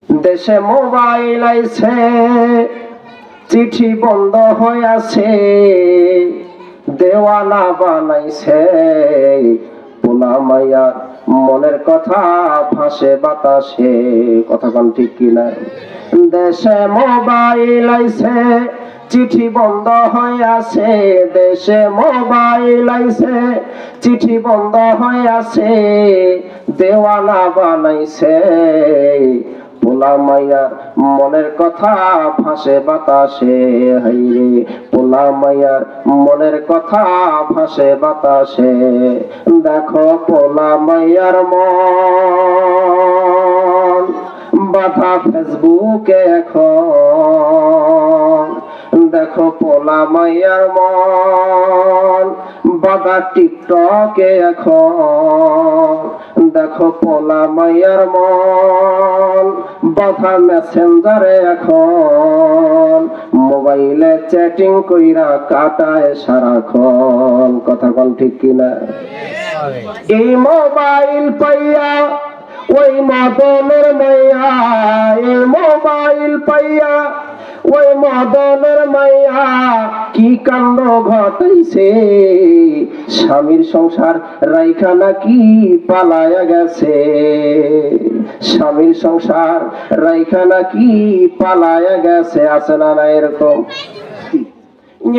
দেশে মোবাইল আইছে, চিঠি বন্ধ হয়ে আছে, দেওয়ানা বানাইছে পোলা মাইয়া, মনের কথা ভাসে বাতাসে। কথা কোন ঠিক কিনা? দেশে মোবাইল আইছে, চিঠি বন্ধ হয়ে আছে, দেশে মোবাইল আইছে, চিঠি বন্ধ হয়ে আছে, দেওয়ানা বানাইছে পোলা মাইয়ার মনের কথা ভাসে বাতাসে। হাইরে পোলা মাইয়ার মনের কথা ভাসে বাতাসে। দেখো পোলা মাইয়ার মন বাধা ফেসবুকে এখন, দেখো পোলা মাইয়ার মন বাধা টিকটকে এখন, দেখো পোলা মাইয়ার মন বাধা মেসেঞ্জারে এখন, মোবাইলে চ্যাটিং কইরা কাটায় সারাক্ষণ। কথা কোন ঠিক কিনা? এই মোবাইল পাইয়া ওই মদনের মাইয়া, এই মোবাইল পাইয়া ওই মদনের মাইয়া কি কাণ্ড ঘটাইছে, স্বামীর সংসার রাইখা নাকি পালায়া গেছে, স্বামীর সংসার রাইখা নাকি পালায়া গেছে। আছে না না এরকম?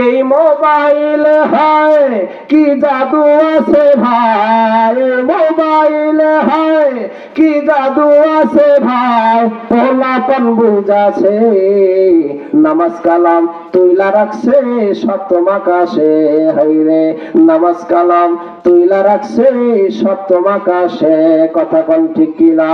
এই মোবাইল হয় কি জাদু আছে ভাই, মোবাইল হয় কি জাদু আছে ভাই, পোলাপন বুঝাছে নামাজ কালাম তুইলা রাখছে সপ্তম আকাশে। হাইরে নামাজ কালাম তুইলা রাখছে সপ্তম আকাশে। কথা কোন ঠিক কিনা?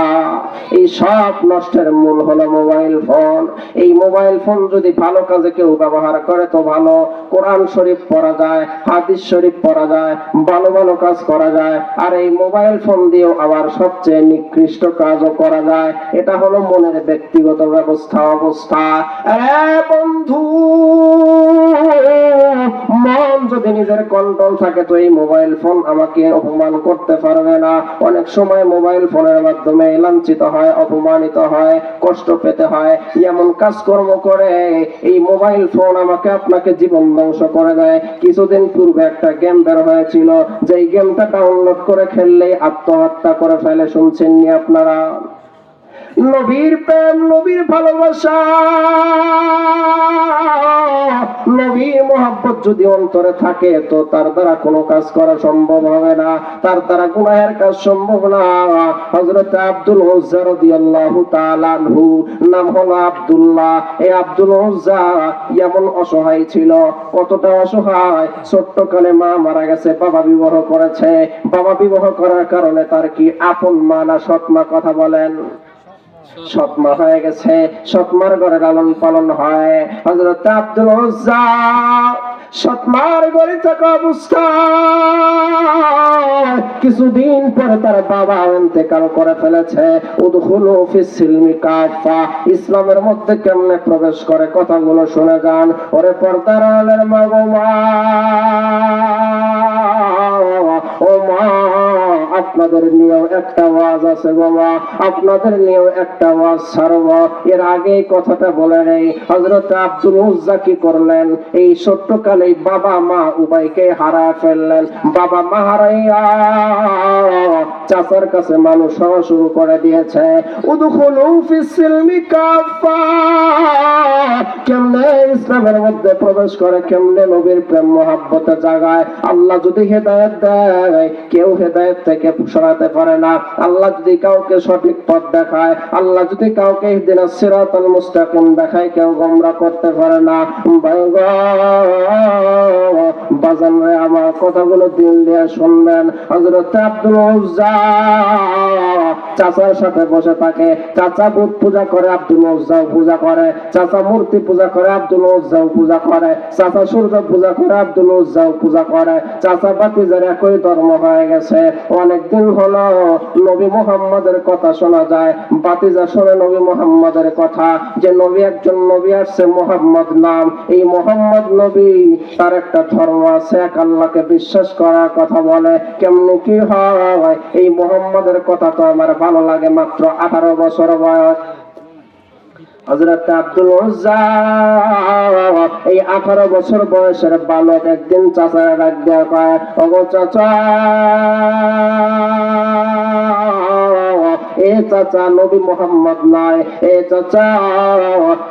এই সব নষ্টের মূল হলো মোবাইল ফোন। এই মোবাইল ফোন যদি ভালো কাজে কেউ ব্যবহার করে তো ভালো, কোরআন শরীফ পড়া যায়, হাদিস শরীফ পড়া যায়, ভালো ভালো কাজ করা যায়। আর এই মোবাইল ফোন দিয়েও আবার সবচেয়ে নিকৃষ্ট কাজও করা যায়। এটা হলো মনের ব্যক্তিগত অবস্থা। বন্ধু, মন যদি নিজের কন্ট্রোল থাকে তো এই মোবাইল ফোন আমাকে অপমান করতে পারবে না। অনেক সময় মোবাইল ফোনের মাধ্যমে লাঞ্ছিত হয়, অপমানিত হয়, কষ্ট পেতে হয়, এমন কাজকর্ম করে এই মোবাইল ফোন আমাকে আপনাকে জীবন ধ্বংস করে দেয়। কিছুদিন পূর্বে একটা গেম বের হয়েছিল, যেই গেমটা ডাউনলোড করে খেললেই আত্মহত্যা করে ফেলে। শুনছেন নি আপনারা? নবীর প্রেম, নবীর ভালোবাসা, নবীর মহব্বত যদি অন্তরে থাকে তো তার দ্বারা কোনো কাজ করা সম্ভব হবে না, তার দ্বারা গুনাহের কাজ সম্ভব না। হযরত আব্দুল উজ্জা রাদিয়াল্লাহু তাআলা আনহু, নাম হলো আব্দুল্লাহ। এই আব্দুল উজ্জা এমন অসহায় ছিল, কতটা অসহায়, ছোট্টকালে মা মারা গেছে, বাবা বিবাহ করেছে। বাবা বিবাহ করার কারণে তার কি আপন মা না সৎ মা? কথা বলেন। সৎমা হয়ে গেছে, সৎমার ঘরে লালন পালন হয়। হযরত আব্দুল উজ্জা সৎমার ঘরে থাকা অবস্থায় কিছুদিন পরে তার বাবা ইন্তেকাল করে ফেলেছে। উদখুলু ফিস সিলমি কাফা, ইসলামের মধ্যে কেমনে প্রবেশ করে কথাগুলো শুনে যান। ওরে পর্দার আড়ালের মা গো মা, ও মা, আপনাদের নিয়েও একটা ওয়াজ আছে গো মা, আপনাদের নিয়েও একটা ওয়াজ ছাড়ব। এর আগে কথাটা বলে নেই, হযরত আব্দুল উজ্জা কি করলেন? এই ছোট্টকালেই বাবা মা উভয়কে হারায় ফেললেন। বাবা মা হারাইয়া চাচার কাছে মানুষ হওয়া শুরু করে দিয়েছে। উদখুলু ফিস সিলমি কাফা, কেমনে ইসলামের মধ্যে প্রবেশ করে, কেমনে নবীর প্রেম মহব্বতে জাগায়। আল্লাহ যদি হেদায়েত দেয় কেউ হেদায়েত থেকে সরাতে পারে না। আল্লাহ যদি কাউকে সঠিক পথ দেখায়, আল্লাহ যদি কাউকে ইহদিনাস সিরাতাল মুস্তাকিম দেখায়, কেউ গোমরা করতে পারে না। বাজান রে, আমার কথাগুলো দিল দিয়ে শুনবেন। হযরত আব্দুল উজ্জা চাচার সাথে বসে থাকে। চাচা বুত পূজা করে, আব্দুল উজ্জাও পূজা করে। চাচা মূর্তি পূজা করে, আব্দুল উজ্জাও পূজা করে। চাচা সূর্য পূজা করে, আব্দুল উজ্জাও পূজা করে। চাচা ভাতিজার একই ধর্ম হয়ে গেছে। অনেকদিন হলো নবী মুহাম্মদের কথা শোনা যায়, ভাতিজা শোনে নবী মুহাম্মদের কথা, যে নবী একজন নবী আসছে, মুহাম্মদ নাম। এই মুহাম্মদ নবী, তার একটা ধর্ম আছে, এক আল্লাহকে বিশ্বাস করার কথা বলে। কেমনে কি হয়? এই মুহাম্মদের কথা তো আমার ভালো লাগে। মাত্র 18 বছর বয়স, হযরত আব্দুল উজ্জা এই 18 বছর বয়সের বালক একদিন চাচার ডাক দেয়া কয়, ওগো চাচা, এ চাচা নবী মুহাম্মদ নয়, এ চাচা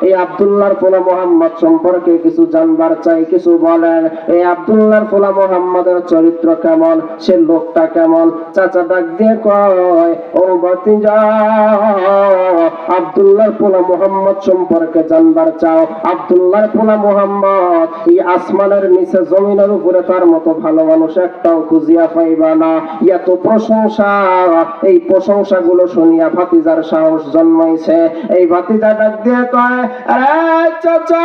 এই আব্দুল্লাহর পোলা মুহাম্মদ সম্পর্কে কিছু জানবার চাই, কিছু বলেন। এই আব্দুল্লাহর পোলা মুহাম্মদের চরিত্র কেমন, সে লোকটা কেমন? চাচা ডাক দিয়ে কয়, ও ভাতিজা, আব্দুল্লাহর পোলা মুহাম্মদ সম্পর্কে জানবার চাও? আব্দুল্লাহর পোলা মুহাম্মদ এই আসমানের নিচে জমিনের উপরে তার মতো ভালো মানুষ একটাও খুঁজিয়া পাইবা না। এত প্রশংসা, এই প্রশংসা গুলো শুনিয়া ভাতিজার সাহস জন্মাইছে। এই ভাতিজা ডাক দিয়ে কয়, আরে চাচা,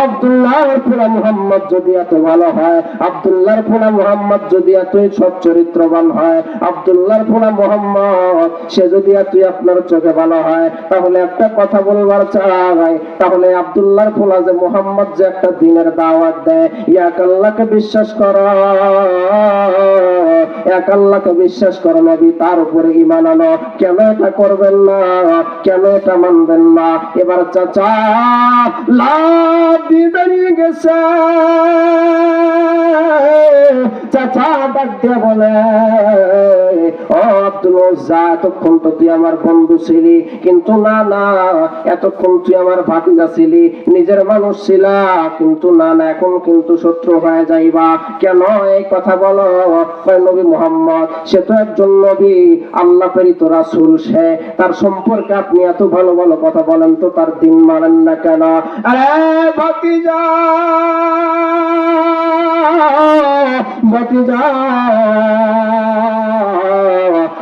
আব্দুল্লাহর পোলা মুহাম্মদ যদি এত ভালো হয়, আব্দুল্লাহর পোলা মুহাম্মদ যদি এতই সৎ চরিত্রবান হয়, আব্দুল্লাহর পোলা মুহাম্মদ সে যদি এতই আপনার চোখে ভালো হয়, তাহলে একটা কথা বলবার চাই, তাহলে আব্দুল্লাহর পোলা যে মুহাম্মদ যে একটা দিনের দাওয়াত দেয়, এক আল্লাহকে বিশ্বাস করো, এক আল্লাহকে বিশ্বাস করো, নবী তার উপরে ঈমান আনো। কেন এটা করবেন না? কেন এটা মানবেন না? এবার চাচা লাভ দিয়ে দাঁড়িয়ে গেছে। চাচা ডাক দিয়ে বলে, ও আব্দুল উজ্জা, এতক্ষণ তো তুই আমার বন্ধু ছিলি, কিন্তু না না, এতক্ষণ তুই আমার ভাতিজা ছিলি, নিজের মানুষ ছিলা, কিন্তু না না, এখন কিন্তু শত্রু হয়ে যাইবা। কেন এই কথা বলো? নবী মুহাম্মদ সে তো একজন নবী, আল্লাহ প্রেরিত রাসূল, সে তার সম্পর্কে আপনি এত ভালো ভালো কথা বলেন, তো তার দিন মানেন না কেন? আরে ভাতিজা, ভাতিজা,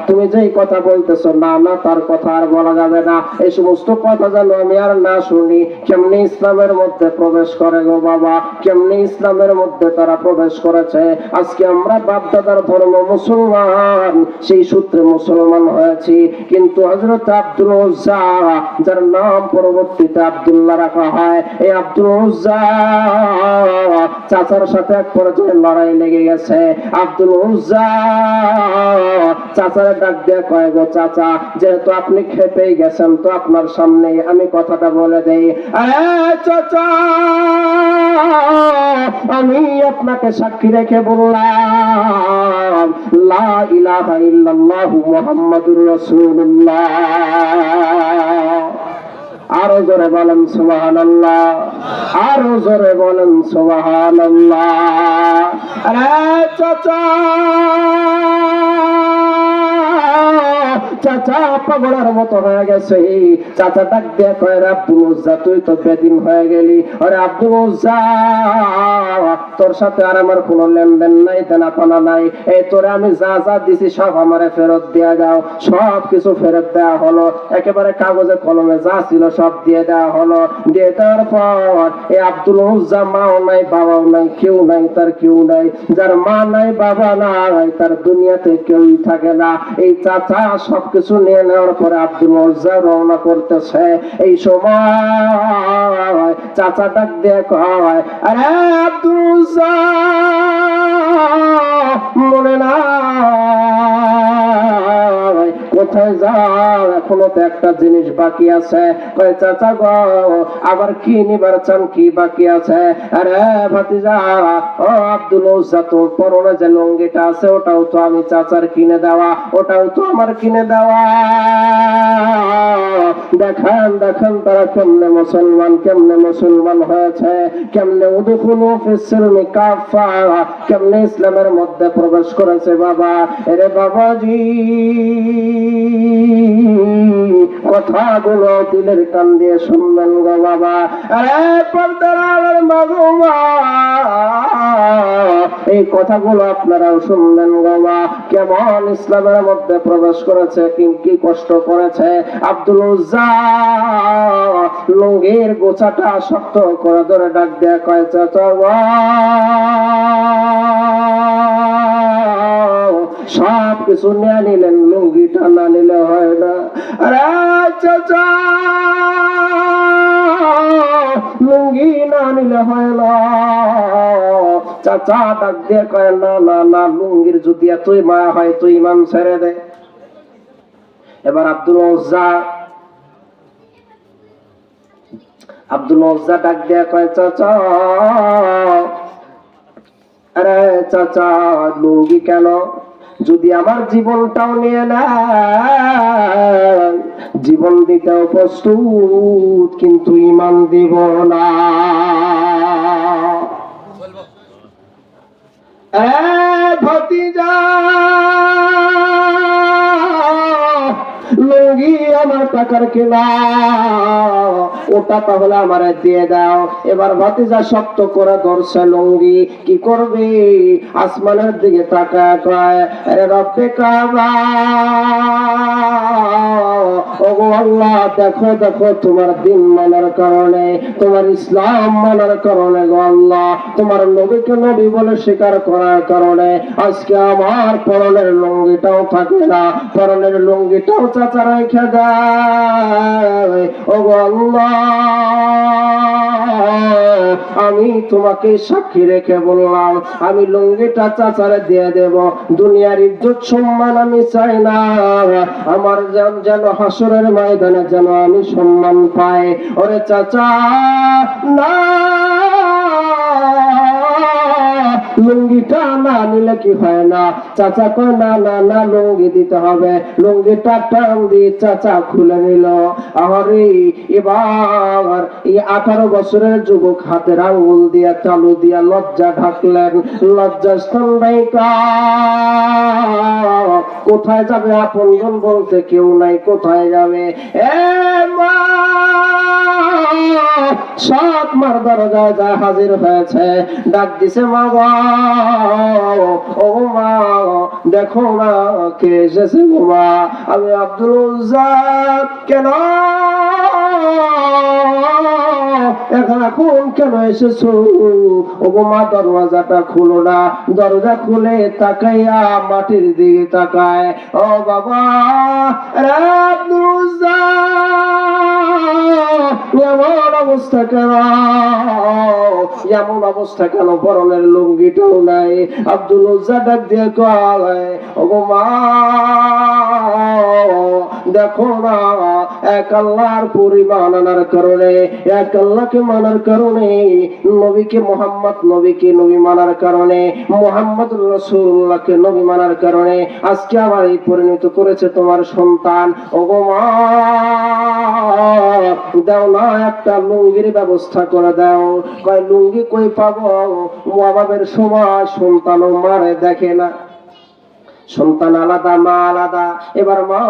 তুমি যেই কথা বলতেছো, না না, তার কথা আর বলা যাবে না, এই সমস্ত কথা যেন আমি আর না শুনি। কেমনি ইসলামের মধ্যে প্রবেশ করে গো বাবা, কেমনি ইসলামের মধ্যে তারা প্রবেশ করেছে। আজকে আমরা বাপ দাদার ধর্ম মুসলমান, সেই সূত্রে মুসলমান হয়েছি, কিন্তু হযরত আব্দুল উজ্জা, যার নাম পরবর্তীতে আব্দুল্লাহ রাখা হয়, এই আব্দুল উজ্জা চাচার সাথে এক পর্যায়ে লড়াই লেগে গেছে। আব্দুল উজ্জা চাচার ডাক দিয়ে কয়, গো চাচা, যেহেতু আপনি খেপেই গেছেন, তো আপনার সামনে আমি কথাটা বলে দেই। আরে চাচা, আমি আপনাকে সাক্ষী রেখে বললাম, লা ইলাহা ইল্লাল্লাহু মুহাম্মাদুর রাসূলুল্লাহ। আরো জোরে বলেন সুবহানাল্লাহ, আরো জোরে বলেন সুবহানাল্লাহ। আরে চাচা, চাচা পাগলের মতো হয়ে গেছে। চাচা ডাক দিয়ে কয়, আব্দুল উজ্জা, তুই তো বেদিন হয়ে গেলি। আরে আব্দুল উজ্জা, তোর সাথে আর আমার কোনো লেনদেন নাই, দেনা পানা নাই, এই তোরে আমি যা যা দিছি সব আমারে ফেরত দিয়ে দাও। সব কিছু ফেরত দেওয়া হলো, একেবারে কাগজে কলমে যা ছিল সব দিয়ে দেওয়া হলো। দিয়ে দেওয়ার পর এই আব্দুল উজ্জা মাও নাই, বাবাও নাই, কেউ নাই, তার কেউ নাই। যার মা নাই, বাবা নাই, তার দুনিয়াতে কেউই থাকে না। এই চাচা সবকিছু নিয়ে নেওয়ার পরে আব্দুল উজ্জা রওনা করতেছে। এই সময় চাচা ডাক দিয়ে কয়, আরে আব্দুল উজ্জা, মনে না কোথায় যাও? এখনো তো একটা জিনিস বাকি আছে। কয়, চাচা গো, আবার কি নিবার চান, কি বাকি আছে? আরে ভাতিজা, ও আব্দুল উজ্জা, তোর পরনে যে লুঙ্গিটা আছে, ওটাও তো আমি চাচার কিনে দেওয়া, ওটাও তো আমার কিনে দেওয়া। দেখেন দেখেন তারা কেমনে মুসলমান, কেমনে মুসলমান হয়েছে, কেমনে উদখুলু ফিস-সিলমি কাফা, কেমনে ইসলামের মধ্যে প্রবেশ করেছে বাবা। এরে বাবাজি, কথাগুলো দিলের কান দিয়ে শুনবেন গো বাবা। আরে পর্দার আড়ালের মা গো মা, এই কথাগুলো আপনারাও শুনবেন গো মা। কেমন ইসলামের মধ্যে প্রবেশ করেছে, কি কষ্ট করেছে। আব্দুল উজ্জা লুঙ্গির গোছাটা শক্ত করে ধরে ডাক দেয়া কয়, চাচা সব কিছু নিয়ে নিলেন, লুঙ্গিটা না নিলে হয় না। আরে চাচা, লুঙ্গি না নিলে হয় না। চাচা ডাক দিয়ে কয়, না না না, লুঙ্গির যদি এতই মায়া হয়, তুই ইমান ছেড়ে দে। এবার আব্দুল উজ্জা আব্দুল উজ্জা ডাক দিয়া কয়, চাচা, আরে চাচা, লুঙ্গি কেন? যদি আমার জীবনটাও নিয়ে নেয়, জীবন দিতেও প্রস্তুত, কিন্তু ঈমান দিব না। ভাতিজা, লুঙ্গি আমার টাকার কেনা, ওটা তাহলে আমারে দিয়ে দাও। এবার ভাতিজা শক্ত করে ধরছে লুঙ্গি, কি করবে? আসমানের দিকে তাকায় কয়, আরে রব্বে কাবা, ওগো আল্লাহ, দেখো দেখো, তোমার দিন মানার কারণে, তোমার ইসলাম মানার কারণে গো আল্লাহ, তোমার নবীকে নবী বলে স্বীকার করার কারণে আজকে আমার পরনের লুঙ্গিটাও থাকে না, পরনের লুঙ্গিটাও চাচা রেখে দেয়। ওগো আল্লাহ, আমি তোমাকে সাক্ষী রেখে বললাম, আমি লুঙ্গিটা চাচারে দিয়ে দেব। দুনিয়ার ইজ্জত সম্মান আমি চাই না, আমার যেন হাসরের ময়দানে যেন আমি সম্মান পাই। ওরে চাচা, না, লুঙ্গিটা না নিলে কি হয় না? চাচা কয়, না না না, লুঙ্গি দিতে হবে। লুঙ্গিটা টান দিয়ে চাচা খুলে নিল। আরে এবার এই 18 বছরের যুবক হাতের আঙ্গুল দিয়া চালু দিয়া লজ্জা ঢাকলেন। লজ্জাস্থান নায়িকা, কোথায় যাবে? আপনজন বলতে কেউ নাই, কোথায় যাবে? এ মা, সাত মার দরজায় যা হাজির হয়েছে, ডাক দিছে, মা গো, ও মা, দেখো না কে এসেছে গো মা। আমি আব্দুল উজ্জা। কেন এখন কেন এসেছো? ও গো মা, দরওয়াজাটা খুলো না। দরজা খুলে তাকাইয়া মাটির দিকে তাকায়, ও বাবা, আব্দুল উজ্জা, এমন অবস্থা কেন? এমন অবস্থা কেন? পরনের লুঙ্গিটাও নাই। আব্দুল উজ্জা ডাক দিয়ে কয়, ওগো মা, দেখো না, এক আল্লাহর পরিমাণ আনার কারণে, এক আল্লাহকে মানার কারণে, নবীকে মোহাম্মদ নবীকে নবী মানার কারণে, মোহাম্মদ রাসূলুল্লাহকে নবী মানার কারণে আজকে আমার এই পরিণত করেছে তোমার সন্তান। ওগো মা, দাও না, একটা লুঙ্গির ব্যবস্থা করে দাও। কয়, লুঙ্গি কই পাবো? অভাবের সময় সন্তানও মারে দেখে না, সন্তান আলাদা, মা আলাদা। এবার মা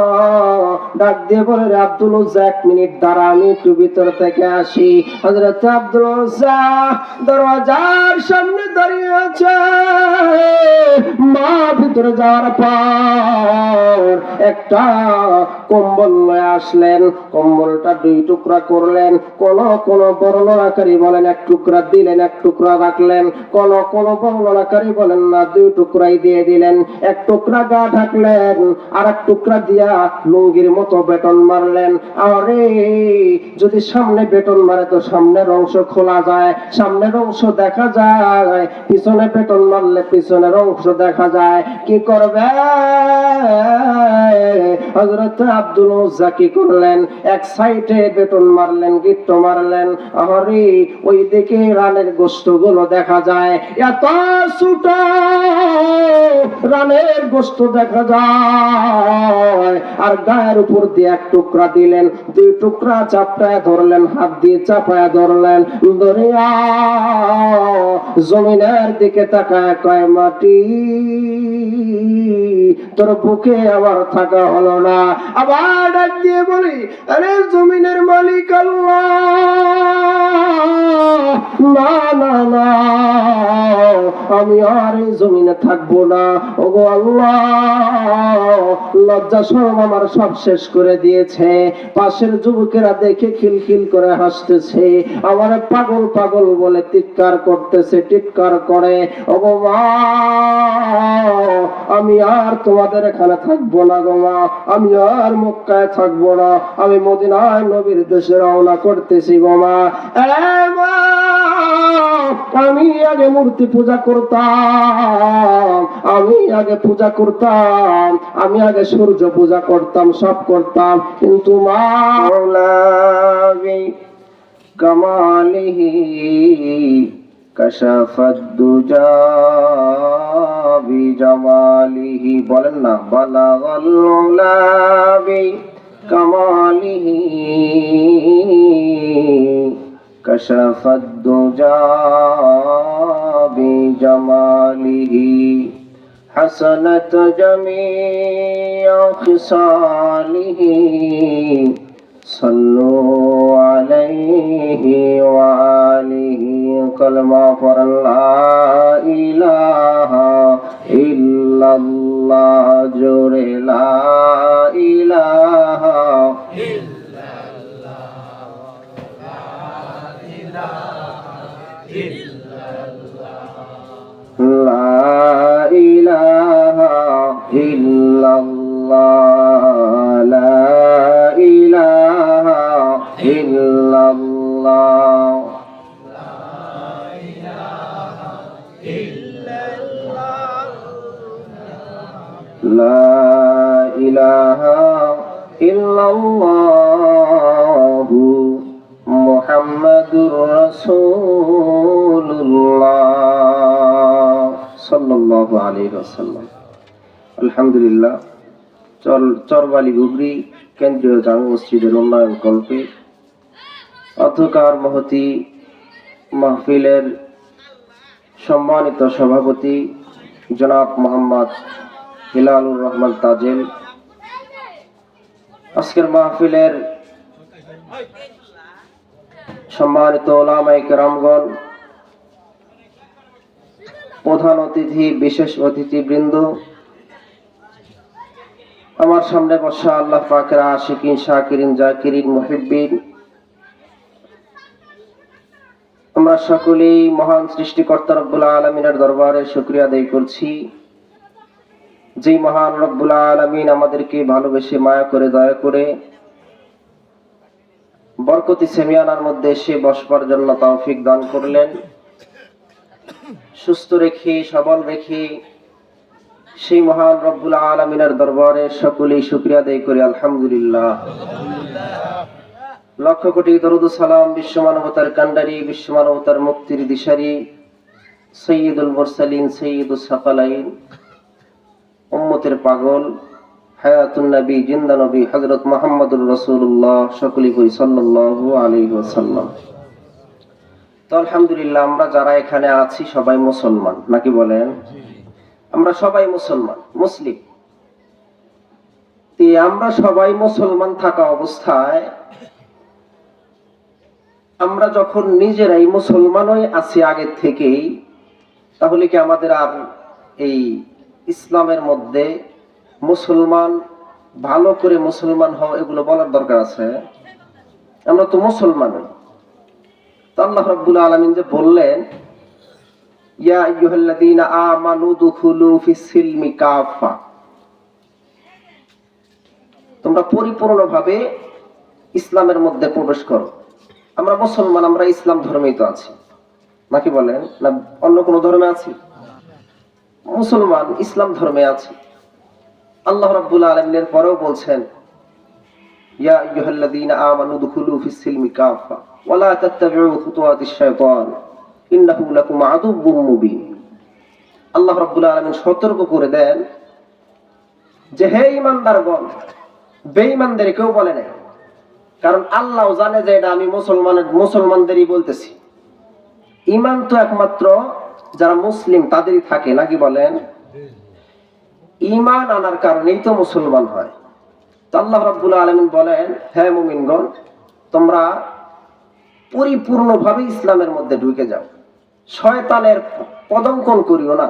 ডাক দিয়ে বলে, আব্দুল উজ্জা, 1 মিনিট দাঁড়া, আমি একটু ভিতর থেকে আসি। হযরত আব্দুল উজ্জা দরওয়াজার সামনে দাঁড়িয়ে আছে। মা ভিতরে যাওয়ার পর একটা কম্বল লয়ে আসলেন। কম্বলটা 2 টুকরা করলেন। কোন বর্ণনাকারী বলেন 1 টুকরা দিলেন, 1 টুকরা রাখলেন। কোন বর্ণনাকারী বলেন না, 2 টুকরাই দিয়ে দিলেন। 1 টুকরা গা ঢাকলেন, আর 1 টুকরা দিয়া লুঙ্গির মতো বেটন মারলেন। আরে যদি সামনে বেটন মারে তো সামনের অংশ খোলা যায়, সামনের অংশ দেখা যায়, পিছনে বেটন মারলে পিছনের অংশ দেখা যায়। কি করবে? হযরত আব্দুল উজ্জা কি করলেন? 1 সাইডে বেটন মারলেন, গিট্টো মারলেন। আরে ওই দিকে রানের গোশতগুলো দেখা যায়, এত ছোট রানের গোশত দেখা যায়। আর গায়ের উপর দিয়ে 1 টুকরা দিলেন, 2 টুকরা চাপটায় ধরলেন, হাত দিয়ে চাপায় ধরলেন, ধরিয়া জমিনের দিকে তাকায় কয়, মাটি, তোর বুকে আবার থাকা হলো না। আবার ডাক দিয়ে বলি, আরে জমিনের মালিক আল্লাহ, না না না, আমি আর এই জমিনে থাকবো না। ওগো আল্লাহ, লজ্জা শরম আমার সব শেষ করে দিয়েছে। পাশের যুবকেরা দেখে খিলখিল করে হাসতেছে, আমার পাগল পাগল বলে চিৎকার করতেছে, চিৎকার করে। ওগো মা, আমি আর তোমাদের এখানে থাকবো না গো মা, আমি আর মক্কায় থাকবো না, আমি মদিনায় নবীর দেশে রওনা করতেছি গো মা। আমি আগে মূর্তি পূজা করতাম, আমি আগে পূজা করতাম, আমি আগে সূর্য পূজা করতাম, সব করতাম, কিন্তু মা كماله كشف الدجى بجماله বলেন না بلغ العلا بكماله كشف الدجى بجماله حسنت جميع خصاله صلوا عليه وآله كلمة پر لا إله إلا الله جور لا إله إلا الله لا إله إلا الله لا إله إلا الله لا إله إلا الله لا إله إلا الله محمد رسول الله صلى الله عليه وسلم আলহামদুলিল্লাহ চরবালি গুগরি কেন্দ্রীয় জামে মসজিদের উন্নয়ন কল্পে অধ্যকার মহতি মাহফিলের সম্মানিত সভাপতি জনাব মোহাম্মদ হিলালুর রহমান তাজেল, আজকের মাহফিলের সম্মানিত ওলামায়ে কেরামগণ, প্রধান অতিথি, বিশেষ অতিথিবৃন্দ, আমার সামনে বসা আল্লাহ পাকের আশিকিন, শাকিরিন, জাকিরিন, মুহিব্বিন, আমরা সকলেই মহান সৃষ্টিকর্তা রব্বুল আলামিনের দরবারে শুকরিয়া আদায় করছি, যেই মহান রব্বুল আলামিন আমাদেরকে ভালোবেসে মায়া করে দয়া করে বরকতি সেমিয়ানার মধ্যে এসে বসবার জন্য তৌফিক দান করলেন। সুস্থ রেখে, সবল রেখে সেই মহান রব্বুল আলামিনের দরবারে সকলেই শুকরিয়া আদায় করি আলহামদুলিল্লাহ। লক্ষ কোটি দরুদ ও সালাম বিশ্ব মানবতার কান্ডারি, বিশ্ব মানবতার মুক্তির দিশারি সৈয়দুল মুরসালিন, সৈয়দুস সাকালাইন, উম্মতের পাগল, হায়াতুন নবী, জিন্দা নবী হযরত মুহাম্মদুর রাসূলুল্লাহ সকলেই করি সাল্লাল্লাহু আলাইহি ওয়াসাল্লাম। তো আলহামদুলিল্লাহ, আমরা যারা এখানে আছি সবাই মুসলমান, নাকি বলেন? আমরা সবাই মুসলমান, মুসলিম। আমরা সবাই মুসলমান থাকা অবস্থায় আমরা যখন নিজেরাই মুসলমানই আছি আগের থেকেই, তাহলে কি আমাদের আর এই ইসলামের মধ্যে মুসলমান, ভালো করে মুসলমান হও এগুলো বলার দরকার আছে? আমরা তো মুসলমান। তো আল্লাহ রাব্বুল আলামিন যে বললেন, ইয়া আইয়ুহাল্লাযীনা আমানু দুখুলু ফিস সিলমি কাফা, তোমরা পরিপূর্ণভাবে ইসলামের মধ্যে প্রবেশ করো। আমরা মুসলমান, আমরা ইসলাম ধর্মেই তো আছি, নাকি বলেন? না অন্য কোন ধর্মে আছি? মুসলমান ইসলাম ধর্মে আছি। আল্লাহ রাব্বুল আলামিনের পরেও বলছেন, ইয়া আইয়ুহাল্লাযীনা আমানু দুখুলু ফিস সিলমি কাফা ওয়া লা তাত্তাবিউ খুতুওয়াতিশ শাইতান ইন্নাহু লাকুম আদুউম মুবিন। আল্লাহ রাব্বুল আলামিন সতর্ক করে দেন যে হে ঈমানদারগণ, বেঈমানদের কেউ বলে না, কারণ আল্লাহ জানে যে এটা আমি মুসলমানদেরই বলতেছি। ঈমান তো একমাত্র যারা মুসলিম তাদেরই থাকে, নাকি বলেন? ঈমান আনার কারণেই তো মুসলমান হয়। তো আল্লাহ রাব্বুল আলামিন বলেন, হে মুমিনগণ, তোমরা পরিপূর্ণভাবে ইসলামের মধ্যে ঢুকে যাও, শয়তানের পদঙ্কন করিও না,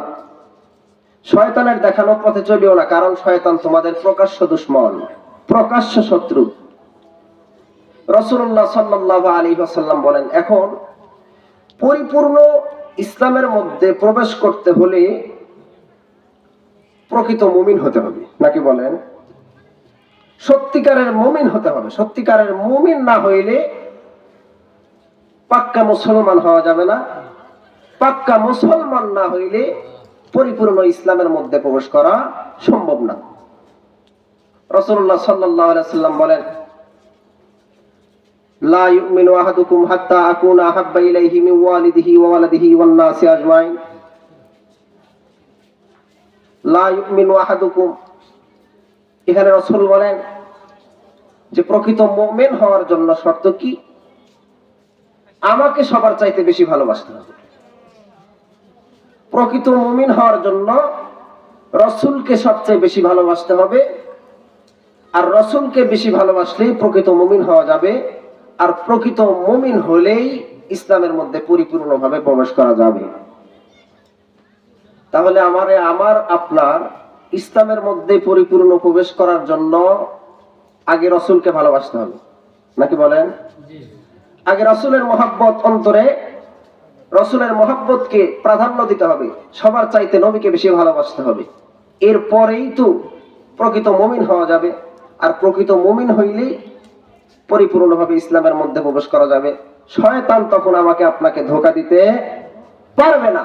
শয়তানের দেখানো পথে চলিও না, কারণ শয়তান তোমাদের প্রকাশ্য দুশমন, প্রকাশ্য শত্রু। রাসূলুল্লাহ সাল্লাল্লাহু আলাইহি ওয়াসাল্লাম বলেন, এখন পরিপূর্ণ ইসলামের মধ্যে প্রবেশ করতে হলে প্রকৃত মুমিন হতে হবে, নাকি বলেন? সত্যিকারের মুমিন হতে হবে। সত্যিকারের মুমিন না হইলে পাক্কা মুসলমান হওয়া যাবে না। পাক্কা মুসলমান না হইলে পরিপূর্ণ ইসলামের মধ্যে প্রবেশ করা সম্ভব না। রাসূলুল্লাহ সাল্লাল্লাহু আলাইহি ওয়াসাল্লাম বলেন, লা ইউমিনু আহাদুকুম হাত্তা আকুনা আহাব্বা ইলাইহি মিন ওয়ালিদিহি ওয়া ওয়ালাদিহি ওয়ান নাসি আজমাইন। লা ইউমিনু আহাদুকুম, এখানে রাসূল বলেন যে প্রকৃত মুমিন হওয়ার জন্য শর্ত কি? আমাকে সবার চাইতে বেশি ভালোবাসতে হবে। প্রকৃত মুমিন হওয়ার জন্য রাসূলকে সবচেয়ে বেশি ভালোবাসতে হবে, আর রাসূলকে বেশি ভালোবাসলেই প্রকৃত মুমিন হওয়া যাবে, আর প্রকৃত মুমিন হলেই ইসলামের মধ্যে পরিপূর্ণভাবে প্রবেশ করা যাবে। তাহলে আমার আপনার ইসলামের মধ্যে পরিপূর্ণ প্রবেশ করার জন্য আগে রাসূলকে ভালোবাসতে হবে, নাকি বলেন? আগে রাসূলের মহব্বত অন্তরে, রাসূলের মহব্বতকে প্রাধান্য দিতে হবে, সবার চাইতে নবীকে বেশি ভালোবাসতে হবে। এরপরেই তো প্রকৃত মুমিন হওয়া যাবে, আর প্রকৃত মুমিন হইলেই পরিপূর্ণভাবে ইসলামের মধ্যে প্রবেশ করা যাবে। শয়তান তখন আমাকে আপনাকে ধোঁকা দিতে পারবে না।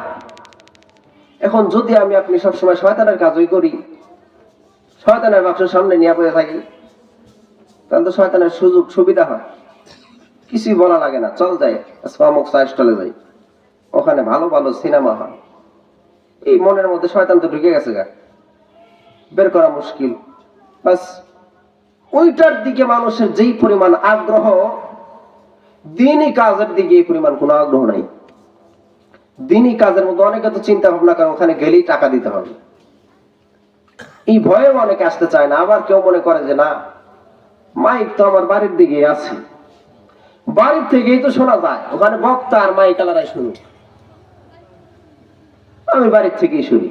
এখন যদি আমি আপনি সবসময় শয়তানের কাজই করি, শয়তানের বাক্সের সামনে নিয়ে পড়ে থাকি, তাহলে তো শয়তানের সুযোগ সুবিধা হয়, কিছুই বলা লাগে না, চল যাই অমুক চা স্টলে যাই, ওখানে ভালো ভালো সিনেমা হয়। এই মনের মধ্যে শয়তান তো ঢুকে গেছে, গা বের করা মুশকিল। বাস ওইটার দিকে মানুষের যেই পরিমাণ আগ্রহ, দিনই কাজের দিকে এই পরিমাণ কোনো আগ্রহ নাই। দিনই কাজের মধ্যে অনেকে তো চিন্তা ভাবনা করে ওখানে গেলেই টাকা দিতে হবে, এই ভয়ে অনেকে আসতে চায় না। আবার কেউ মনে করে যে না, মাইক তো আমার বাড়ির দিকে আছে, বাড়ির থেকেই তো শোনা যায়, ওখানে বক্তা আর মাইক আলাদাই শুনি, আমি বাড়ির থেকেই শুনি।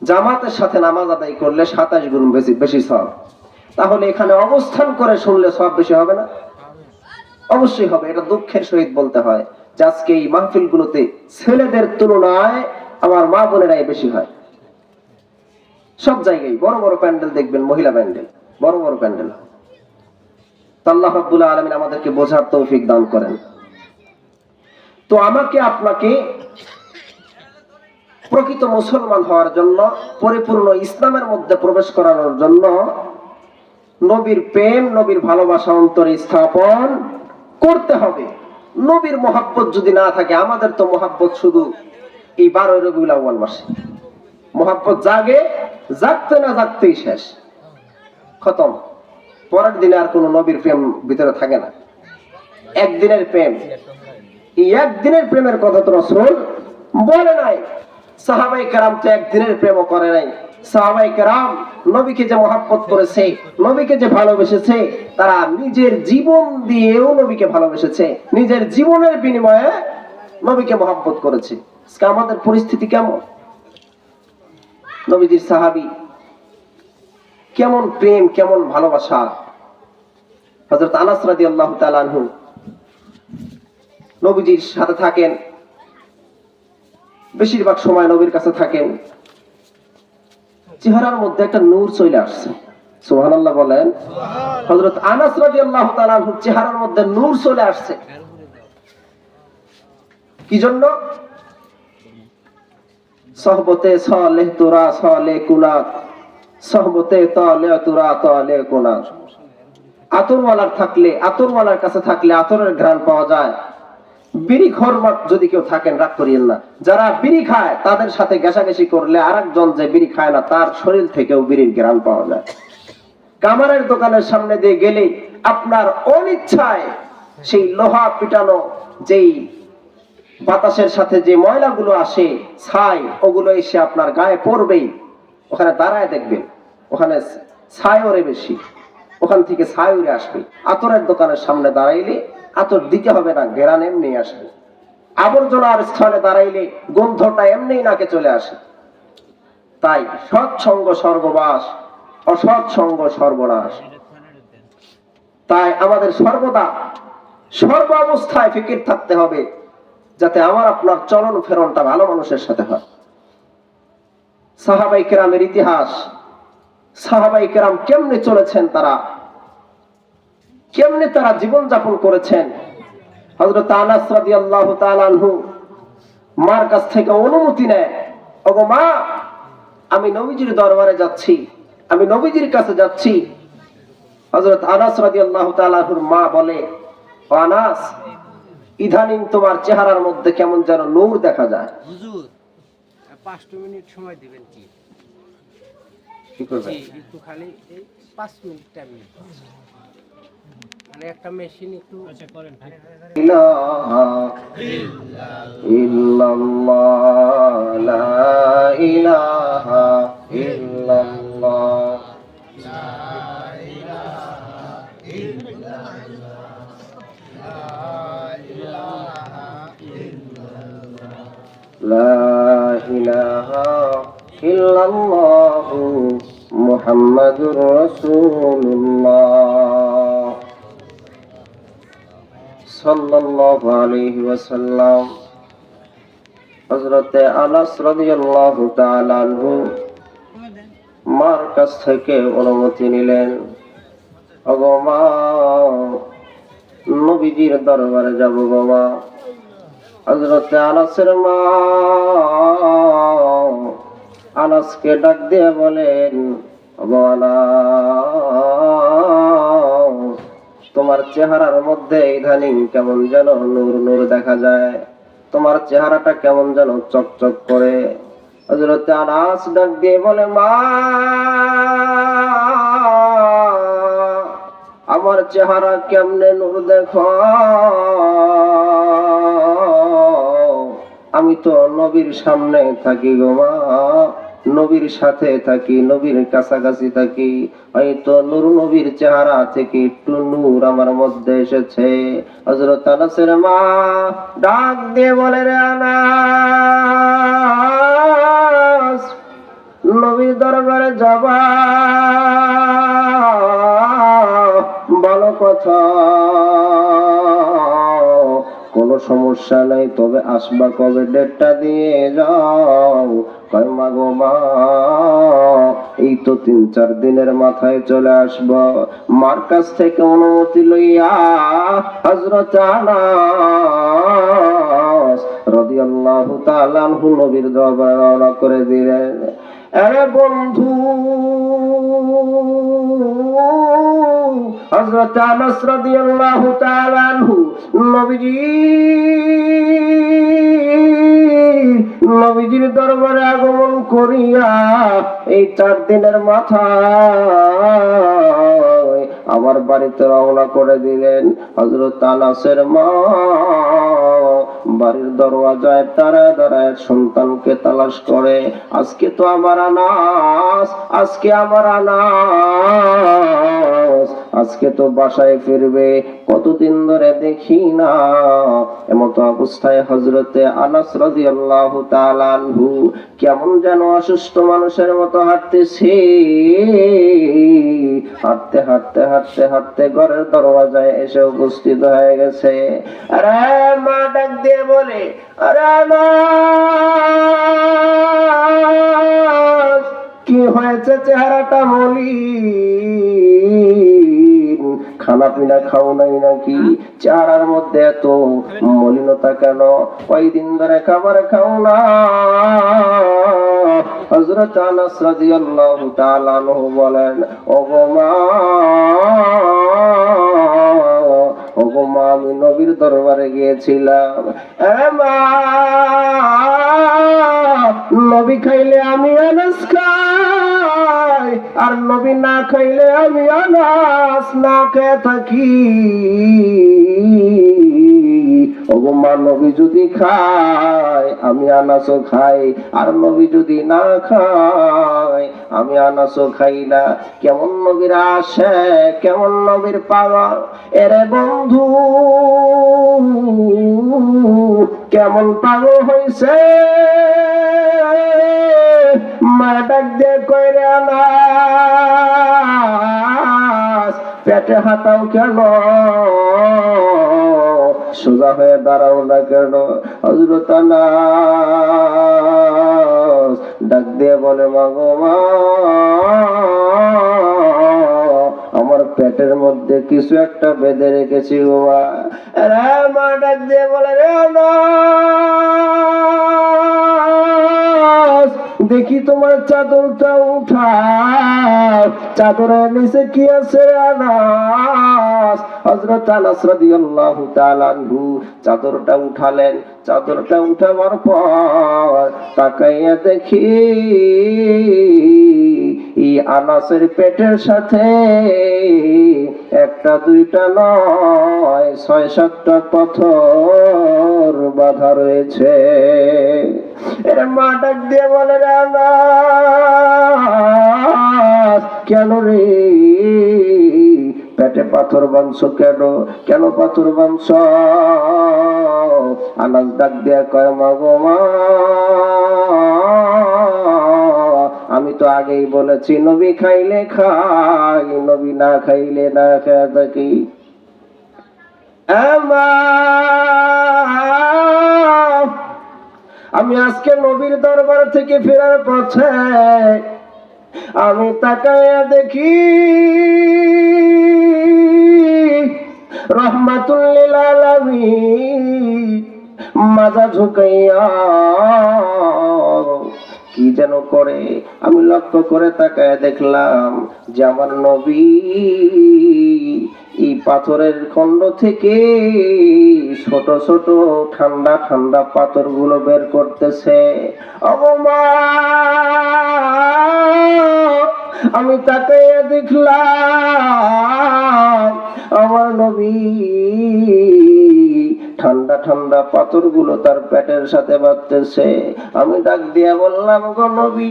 জামাতের সাথে নামাজ আদায় করলে 27 গুণ বেশি সওয়াব। তাহলে এখানে অবস্থান করে শুনলে সওয়াব বেশি হবে না? অবশ্যই হবে। এটা দুঃখের সহিত বলতে হয় যে আজকে এই মাহফিল গুলোতে ছেলেদের তুলনায় আমার মা বোনেরাই বেশি হয়। সব জায়গায় বড় বড় প্যান্ডেল দেখবেন, মহিলা প্যান্ডেল, বড় বড় প্যান্ডেল। আল্লাহ রাব্বুল আলামিন আমাদেরকে বোঝার তৌফিক দান করেন। তো আমাকে আপনাকে প্রকৃত মুসলমান হওয়ার জন্য, পরিপূর্ণ ইসলামের মধ্যে প্রবেশ করানোর জন্য নবীর প্রেম, নবীর ভালোবাসা অন্তরে স্থাপন করতে হবে। নবীর মহব্বত যদি না থাকে, আমাদের তো মহব্বত শুধু এই 12 রবিউল আউয়াল মাসে মহব্বত জাগে, জাগতে না জাগতেই শেষ, খতম। পরের দিনে আর কোনো নবীর প্রেম ভিতরে থাকে না। একদিনের প্রেম, এই একদিনের প্রেমের কথা তো রাসূল বলে নাই। সাহাবায়ে কেরাম তো একদিনের প্রেমও করে নাই। সাহাবায়ে কেরাম নবীকে যে মহব্বত করেছে, নবীকে যে ভালোবেসেছে, তারা নিজের জীবন দিয়েও নবীকে ভালোবেসেছে, নিজের জীবনের বিনিময়ে নবীকে মহব্বত করেছে। আজকে আমাদের পরিস্থিতি কেমন? নবীজির সাহাবী কেমন প্রেম, কেমন ভালোবাসা। হযরত আনাস রাদিয়াল্লাহু তাআলা আনহু নবীজির সাথে থাকেন, বেশিরভাগ সময় নবীর কাছে থাকেন। চেহারার মধ্যে একটা নূর চলে আসছে, সুবহানাল্লাহ বলেন। হযরত আনাস রাদিয়াল্লাহু তাআলা আনহুর চেহারার মধ্যে নূর চলে আসছে। কি জন্য? সহবতে সালেহ তুরা সালেহ কুনাত, সহবতে তালে তুরা তালে কুনাত। আতরওয়ালার থাকলে, আতরওয়ালার কাছে থাকলে আতরের ঘ্রাণ পাওয়া যায়। বিড়ি খোর যদি কেউ থাকেন, রাগ করিয়েন না, যারা বিড়ি খায় তাদের সাথে ঘেঁষাঘেঁষি করলে আরেকজন যে বিড়ি খায় না তার শরীর থেকেও বিড়ির ঘ্রাণ পাওয়া যায়। কামারের দোকানের সামনে দিয়ে গেলে আপনার অনিচ্ছায় সেই লোহা পিটানো যেই বাতাসের সাথে যে ময়লাগুলো আসে, ছাই, ওগুলো এসে আপনার গায়ে পড়বেই। ওখানে দাঁড়ায় দেখবেন, ওখানে ছাই ওরে বেশি, ওখান থেকে ছাই উড়ে আসবে। আতরের দোকানের সামনে দাঁড়াইলে আতর দিতে হবে না, ঘেরান এমনি আসবে। আবর্জনার স্থলে দাঁড়াইলে গন্ধটা এমনি নাকে চলে আসে। তাই সৎসঙ্গ স্বর্গবাস, অসৎসঙ্গ সর্বনাশ। তাই আমাদের সর্বদা সর্ব অবস্থায় ফিকির থাকতে হবে যাতে আমার আপনার চলন ফেরনটা ভালো মানুষের সাথে হয়। সাহাবায়ে কেরামের ইতিহাস, সাহাবায়ে কেরাম কেমনে চলেছেন, তারা কেমনে তারা জীবন যাপন করেছেন। হযরত আনাস রাদিয়াল্লাহু তাআলা আনহু মার কাছ থেকে অনুমতি নেয়, ওগো মা, আমি নবীজির দরবারে যাচ্ছি, আমি নবীজির কাছে যাচ্ছি। হযরত আনাস রাদিয়াল্লাহু তাআলা আনহুর মা বলে, আনাস, ইদানিং তোমার চেহারার মধ্যে কেমন যেন নূর দেখা যায়। হুজুর 5 মিনিট সময় দিবেন কি? কি করবে? একটু খালি এই 5 মিনিট টাইম নেবেন। মানে একটা মেশিন একটু আচ্ছা করেন। ইলাহা ইল্লাল্লাহ, লা ইলাহা ইল্লাল্লাহ, লা ইলাহা ইল্লাল্লাহ মুহাম্মাদুর রাসূলুল্লাহ সাল্লাল্লাহু আলাইহি ওয়াসাল্লাম। হযরতে আনাস রাদিয়াল্লাহু তাআলা আনহু মার কাছ থেকে অনুমতি নিলেন, ওগো মা, নবীজির দরবারে যাব গো মা। হযরতে আনাসের মা আনাসকে ডাক দিয়ে বলেন, ওগো আনাস, তোমার চেহারার মধ্যে ইদানিং কেমন যেন নূর নূর দেখা যায়, তোমার চেহারাটা কেমন যেন চকচক করে। হযরতে আনাস ডাক দিয়ে বলে, মা, আমার চেহারা কেমনে নূর দেখো, আমি তো নবীর সামনে থাকি গো মা, নবীর সাথে থাকি, নবীর কাছাকাছি থাকি, হয়তো নূর নবীর চেহারা থেকে একটু নূর আমার মধ্যে এসেছে। হযরত আনাসের মা ডাক দিয়ে বলে, রে আনাস, নবীর দরবারে যাবা ভালো কথা, কোনো সমস্যা নাই, তবে আসবা কবে, ডেটটা দিয়ে যাও। কয় মা গো মা, এই তো 3-4 দিনের মাথায় চলে আসব। মার কাছ থেকে অনুমতি লইয়া হযরত আনাস রাদিয়াল্লাহু তাআলা আনহু নবীর দরবারে রওনা করে দিলেন। আরে বন্ধু, হযরত আনাস রাদিয়াল্লাহু তাআলা আনহু নবীজির দরবারে আগমন করিয়া এই 4 দিনের মাথায় আমার বাড়িতে রওনা করে দিলেন। হযরত আনাসের মা বাড়ির দরওয়াজায় দাঁড়ায় দাঁড়ায় সন্তানকে তালাশ করে, আজকে তো আমার আনাস, আজকে আমার আনাস, আজকে তো বাসায় ফিরবে, কতদিন ধরে দেখি না। এমত অবস্থায় হযরতে আনাস রাদিয়াল্লাহু তাআলা আনহু কেমন যেন অসুস্থ মানুষের মতো হাঁটতেছে। হাঁটতে হাঁটতে হাঁটতে হাঁটতে ঘরের দরওয়াজায় এসে উপস্থিত হয়ে গেছে। আরে মা ডাক দিয়ে বলে, আরে আনাস, কি হয়েছে, চেহারাটা মলিন, খানা পিনা খাও নাই নাকি, চেহারার মধ্যে এত মলিনতা কেন, কয়দিন ধরে খাবার খাও না। হযরত আনাস রাদিয়াল্লাহু তাআলা আনহু বলেন, ওগো মা, ওগো মা, আমি নবীর দরবারে গিয়েছিলাম। মা, নবী খাইলে আমি আনাস খাই, আর নবী না খাইলে আমি আনাস না খেয়ে থাকি। ওগো মা, নবী যদি খায় আমি আনাসও খাই, আর নবী যদি না খায় আমি আনাসও খাই না। কেমন নবীর আসে, কেমন নবীর পাগল, এরে বন্ধু কেমন পাগল হইছে। মা ডাক দিয়ে কই, রে আনাস, পেটে হাতাও কেন, সোজা হয়ে দাঁড়াও না কেন? হযরত আনাস ডাক দিয়ে বলে, মা গো মা, আমার পেটের মধ্যে কিছু একটা বেঁধে রেখেছি গো মা। মা ডাক দিয়ে বলে, রে আনাস, দেখি তোমার চাদরটা উঠাও, চাদরের নিচে কি আছে আনাস? হযরত আনাস রাদিয়াল্লাহু তাআলা আনহু চাদরটা উঠালেন। চাদরটা উঠাবার পর তাকাইয়া দেখি এই আনাসের পেটের সাথে একটা দুইটা নয় 6-7টা পাথর বাঁধা রয়েছে। এর মা ডাক দিয়ে বলে, রে আনাস, কেন রে পেটে পাথর বাঁধছো কেন? কেন পাথর বাঁধছো? আনাস ডাক দিয়া কয়, মা গো মা, আমি তো আগেই বলেছি নবী খাইলে খাই, নবী না খাইলে না খেয়ে থাকি। আমি আজকে নবীর দরবার থেকে ফেরার পথে আমি তাকায়া দেখি রহমাতুল লিল আলামিন মাজা ঝুঁকাইয়া কি যেন করে। আমি লক্ষ্য করে তাকায় দেখলাম যে আমার নবী এই পাথরের খণ্ড থেকে ছোট ছোট ঠান্ডা ঠান্ডা পাথরগুলো বের করতেছে। মা, আমি তাকাইয়া দেখলাম আমার নবী ঠান্ডা ঠান্ডা পাথরগুলো তার পেটের সাথে বাঁধতেছে। আমি ডাক দিয়া বললাম, গো নবী,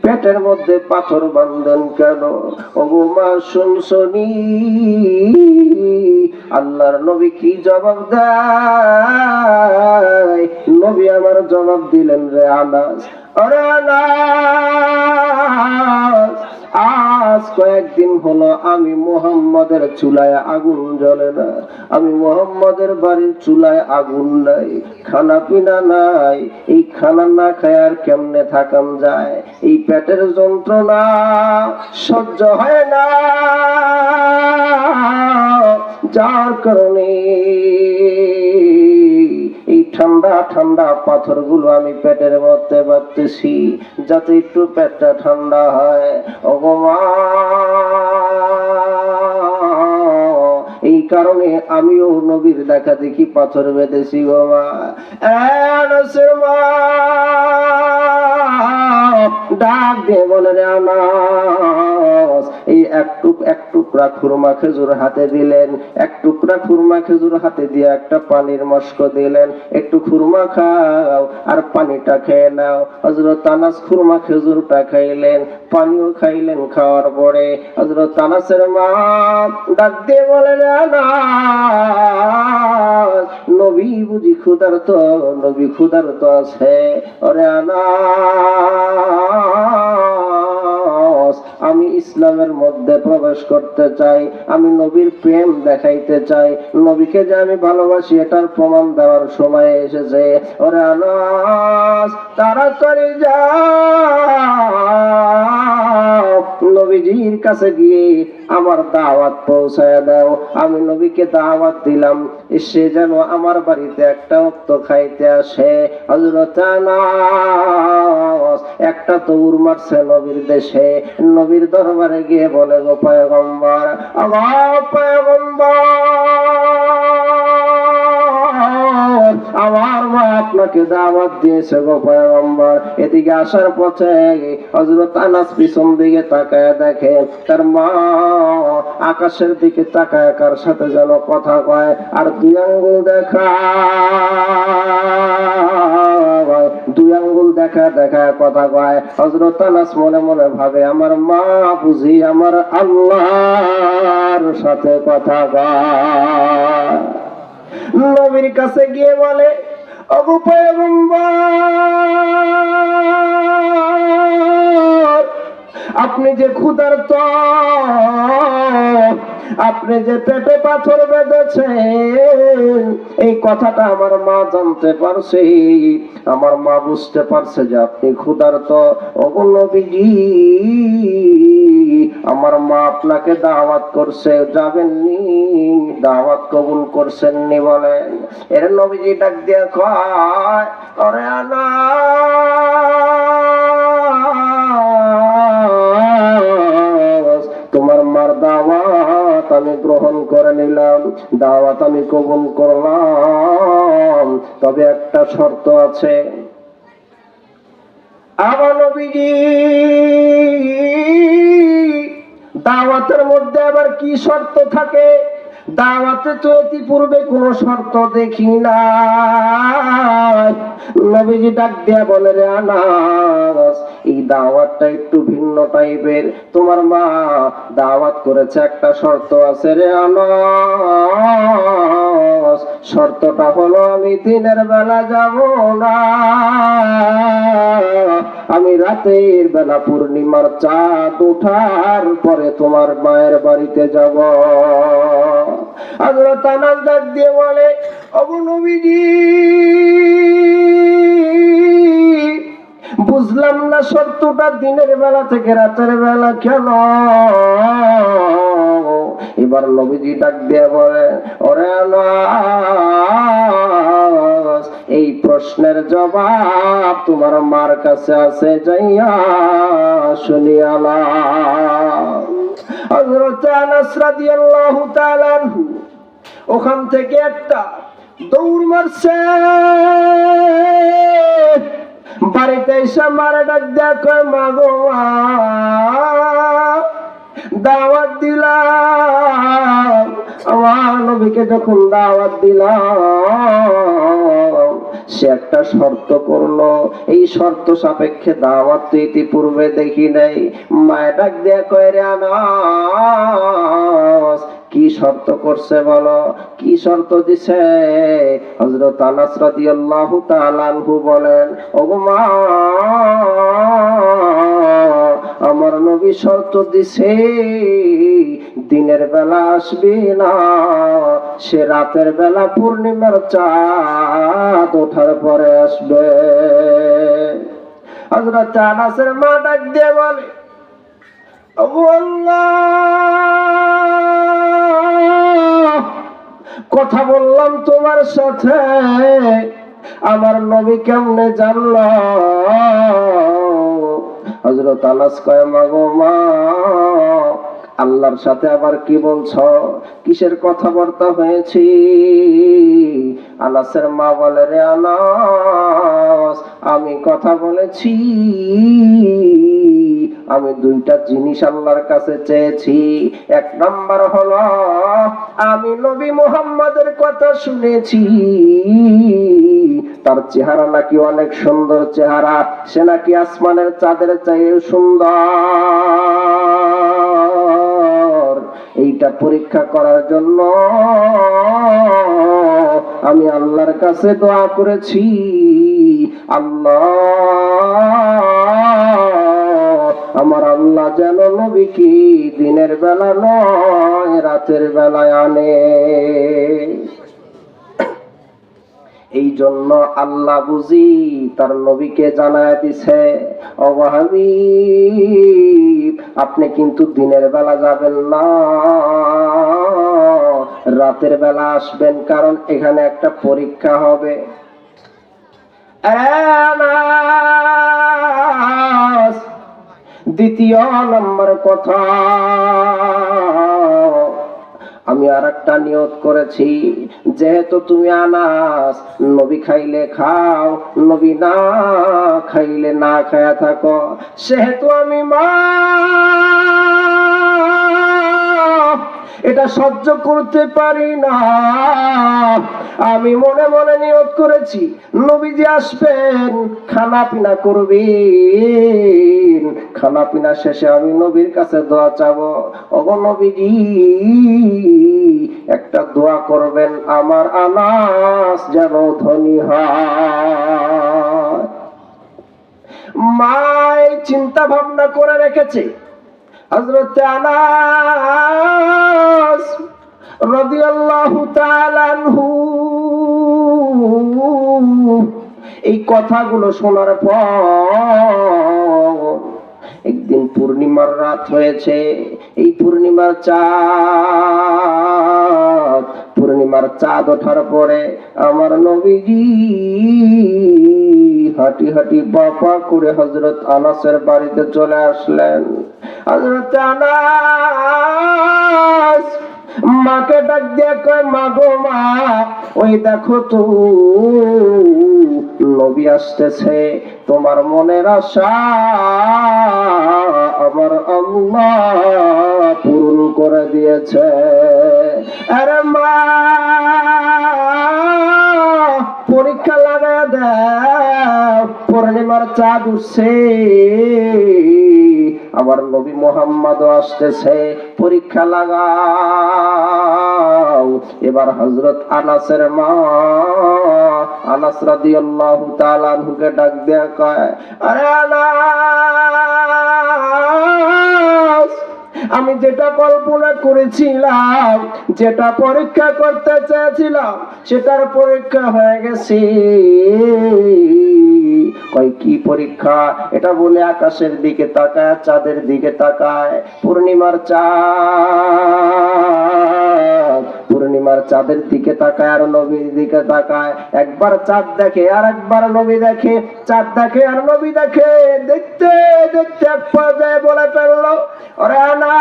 পেটের মধ্যে পাথর বাঁধলেন কেন? ওগো মা, শুনছনি আল্লাহর নবী কি জবাব দেয়? নবী আমার জবাব দিলেন, রে আনাস, আরে আনাস, আজ কয়েকদিন হলো আমি মুহাম্মাদের চুলায় আগুন জ্বলে না, আমি মুহাম্মাদের বাড়ির চুলায় আগুন নাই, খানা পিনা নাই। এই খানা না খায় আর কেমনে থাকান যায়? এই পেটের যন্ত্রণা সহ্য হয় না, যার কারণে এই ঠান্ডা ঠান্ডা পাথরগুলো আমি পেটের মধ্যে বাঁধতেছি যাতে একটু পেটটা ঠান্ডা হয়। ওগো মা, এই কারণে আমিও নবীর দেখা দেখি পাথর বেঁধেছি গো মা। আনাসের মা ডাক দিয়ে বলে, রে আনাস, এই এক টুকরা খুরমা খেজুর হাতে দিলেন, এক টুকরা খুরমা খেজুর হাতে দিয়ে একটা পানির মস্ক দিলেন, একটু খুরমা খাও আর পানিটা খেয়ে নাও। হযরত আনাস খুরমা খেজুরটা খাইলেন, পানিও খাইলেন। খাওয়ার পরে হযরত আনাসের মা ডাক দিয়ে বলে, রে আনাস, নবী বুঝি ক্ষুধার্ত? নবী ক্ষুধার্ত আছে? ওরে আনাস, আমি ইসলামের মধ্যে প্রবেশ করতে চাই, আমি নবীর প্রেম দেখাইতে চাই, নবীকে যে আমি ভালোবাসি এটার প্রমাণ দেওয়ার সময় এসেছে। ওরে আনাস, তাড়াতাড়ি যাও, নবীজির কাছে গিয়ে আমার দাওয়াত পৌঁছায় দাও। আমি নবীকে দাওয়াত দিলাম, সে যেন আমার বাড়িতে একটা ওক্ত খাইতে আসে। হযরত আনাস একটা দৌড় মারছে নবীর দেশে, নবীর দরবারে গিয়ে বলে, গো পয়গম্বর, আমার পয়গম্বর, আমার মা আপনাকে দাওয়াত দিয়েছে গো পয়গম্বর। এদিকে আসার পথে হযরত আনাস পিছন দিকে তাকায় দেখে তার মা আকাশের দিকে তাকায় কার সাথে যেন কথা কয়, আর দুই আঙ্গুল দেখা কথা কয়। হযরত আনাস মনে মনে ভাবে, আমার মা বুঝি আমার আল্লাহর সাথে কথা কয়। নবীর কাছে গিয়ে বলে, ওগো পয়গম্বর, আপনি যে ক্ষুধার্ত, আপনি যে পেটে পাথর বেঁধেছেন, এই কথাটা আমার মা জানতে পারছে, আমার মা বুঝতে পারছে যে আপনি ক্ষুধার্ত। ওগো নবীজি, আমার মা আপনাকে দাওয়াত করছে, যাবেননি? দাওয়াত কবুল করছেননি বলেন? এর নবীজি ডাক দিয়ে কয়, ওরে আনাস, তোমার তোমার মার দাওয়াত আমি গ্রহণ করে নিলাম, দাওয়াত আমি কবুল করলাম, তবে একটা শর্ত আছে। আমার নবীজি দাওয়াতের মধ্যে আবার কি শর্ত থাকে? দাওয়াতে তো ইতিপূর্বে কোনো শর্ত দেখি না। নবীজি ডাক দিয়া বলে, রে আনাস, এই দাওয়াতটা একটু ভিন্ন টাইপের। তোমার মা দাওয়াত করেছে, একটা শর্ত আছে রে আনাস। শর্তটা হলো আমি দিনের বেলা যাব না, আমি রাতের বেলা পূর্ণিমার চাঁদ ওঠার পরে তোমার মায়ের বাড়িতে যাব। হযরত আনাস ডাক দিয়ে বলে, ওগো নবীজি, বুঝলাম না শর্তটা দিনের বেলা থেকে রাতের বেলা কেন? এবার নবীজি ডাক দিয়ে বলে, ওরে আনাস, এই প্রশ্নের জবাব তোমার মার কাছে আছে, যাইয়া শুনিয়া নাও। হযরত আনাস রাদিয়াল্লাহু তাআলা আনহু ওখান থেকে একটা দৌড় মারছে, বাড়িতে এসে মারে ডাক দেয়া কয়, মা গো মা, দাওয়াত দিলাম, আমার নবীকে যখন দাওয়াত দিলাম সে একটা শর্ত করলো, এই শর্ত সাপেক্ষে দাওয়াত তো ইতিপূর্বে দেখি নাই। মায়ের ডাক দেয়া কয়, রে আনাস, কি শর্ত করছে বলো, কি শর্ত দিছে? হযরত আনাস রাদিয়াল্লাহু তাআলা আনহু বলেন, ওগো মা, আমার নবী শর্ত দিছে দিনের বেলা আসবে না, সে রাতের বেলা পূর্ণিমার চাঁদ ওঠার পরে আসবে। হযরত আনাসের মা ডাক দিয়ে বলে, ওগো আল্লাহ, কথা বললাম তোমার সাথে, আমার নবী কেমনে জানলো? হযরত আনাস কয়, মা গো মা, আল্লাহর সাথে আবার কি বলছো? কিসের কথাবার্তা হয়েছে? আনাসের মা বলে, রে আনাস, আমি কথা বলেছি, আমি দুইটা জিনিস আল্লাহর কাছে চেয়েছি। এক নাম্বার হলো আমি নবী মুহাম্মদের কথা শুনেছি, তার চেহারা নাকি অনেক সুন্দর চেহারা, সে নাকি আসমানের চাঁদের চেয়ে সুন্দর। এইটা পরীক্ষা করার জন্য আমি আল্লাহর কাছে দোয়া করেছি, আল্লাহ, আমার আল্লাহ যেন নবীকে দিনের বেলা নয় রাতের বেলায় আনে। এই জন্য আল্লাহ বুঝি তার নবীকে জানায় দিছে, ও হাবিব, আপনি কিন্তু দিনের বেলা যাবেন না, রাতের বেলা আসবেন, কারণ এখানে একটা পরীক্ষা হবে। দ্বিতীয় নম্বর কথা, আমি আর একটা নিয়ত করেছি, যেহেতু তুমি আনাস, নবী খাইলে খাও, নবী না খাইলে না খায়া থাকো, সেহেতু আমি মা এটা সহ্য করতে পারি না। আমি মনে মনে নিয়ত করেছি, নবীজি আসবেন, খানা পিনা করবেন, খানা পিনা শেষে আমি নবীর কাছে দোয়া চাবো, ওগো নবীজি, একটা দোয়া করবেন আমার আনাস যেন ধনী হয়। মাই চিন্তা ভাবনা করে রেখেছে। হযরত আনাস রাদিয়াল্লাহু তাআলা আনহু এই কথাগুলো শোনার পর একদিন পূর্ণিমার রাত হয়েছে, এই পূর্ণিমার চাঁদ ওঠার পরে আমার নবীজি হাঁটি হাঁটি বাপা করে হযরত আনাসের বাড়িতে চলে আসলেন। হযরত আনাস মাকে ডাক দিয়ে কয়, মা গো মা, ওই দেখো তো নবী আসতেছে, তোমার মনের আশা আমার আল্লাহ পূরণ করে দিয়েছে। আরে মা, পরীক্ষা লাগায় দাও, পূর্ণিমার চাঁদ উঠছে, আমার নবী মুহাম্মদ আসতেছে, পরীক্ষা লাগাও। এবার হযরত আনাসের মা আনাস রাদিয়াল্লাহু তাআলা আনহুকে ডাক দেয়া কয়, আরে আনাস, আমি যেটা কল্পনা করেছিলাম, যেটা পরীক্ষা করতে চেয়েছিলাম, সেটার পরীক্ষা হয়ে গেছে। কয় কি পরীক্ষা? এটা বলে আকাশের দিকে তাকায়, চাঁদের দিকে তাকায়, পূর্ণিমার চাঁদ, পূর্ণিমার চাঁদের দিকে তাকায় আর নবীর দিকে তাকায়। একবার চাঁদ দেখে আর একবার নবী দেখে, চাঁদ দেখে আর নবী দেখে। দেখতে দেখতে এক পর্যায়ে বলে ফেললো, ওরে আনাস,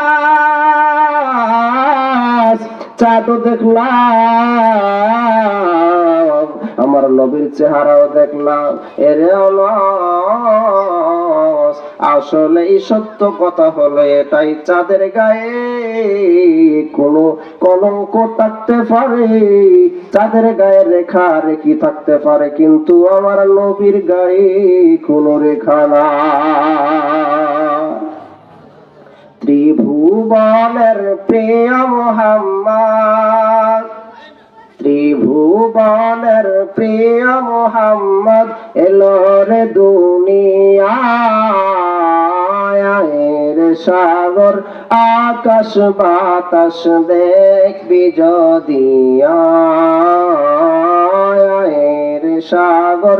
চাঁদও দেখলাম, আমার নবীর চেহারাও দেখলাম। এরে আনাস, আসলে এই সত্য কথা হলো এটাই, চাঁদের গায়ে কোনো কলঙ্ক থাকতে পারে, চাঁদের গায়ে রেখা রেখি থাকতে পারে, কিন্তু আমার নবীর গায়ে কোনো রেখা না। ত্রিভুবনের প্রিয় মুহাম্মদ, ত্রিভুবনের প্রিয় মুহাম্মদ এলো রে দুনিয়ায়, সাগর আকাশ বাতাস দেখবি যদি, সাগর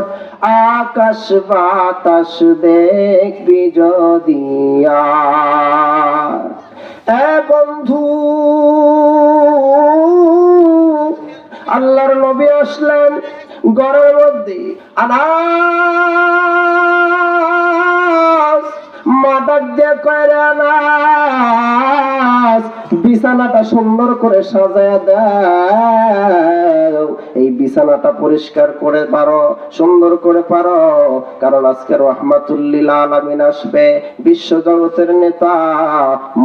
আকাশ বাতাস দেখবি যদি। এ বন্ধু, আল্লাহর নবী আসলেন ঘরের মধ্যে। আনাস, মা ডাক দিয়ে কয়, রে আনাস, বিছানাটা সুন্দর করে সাজায়া দাও, এই বিছানাটা পরিষ্কার করে পারো, সুন্দর করে পারো, কারণ আজকে রাহমাতুল লিল আলামিন আসবে, বিশ্ব জগতের নেতা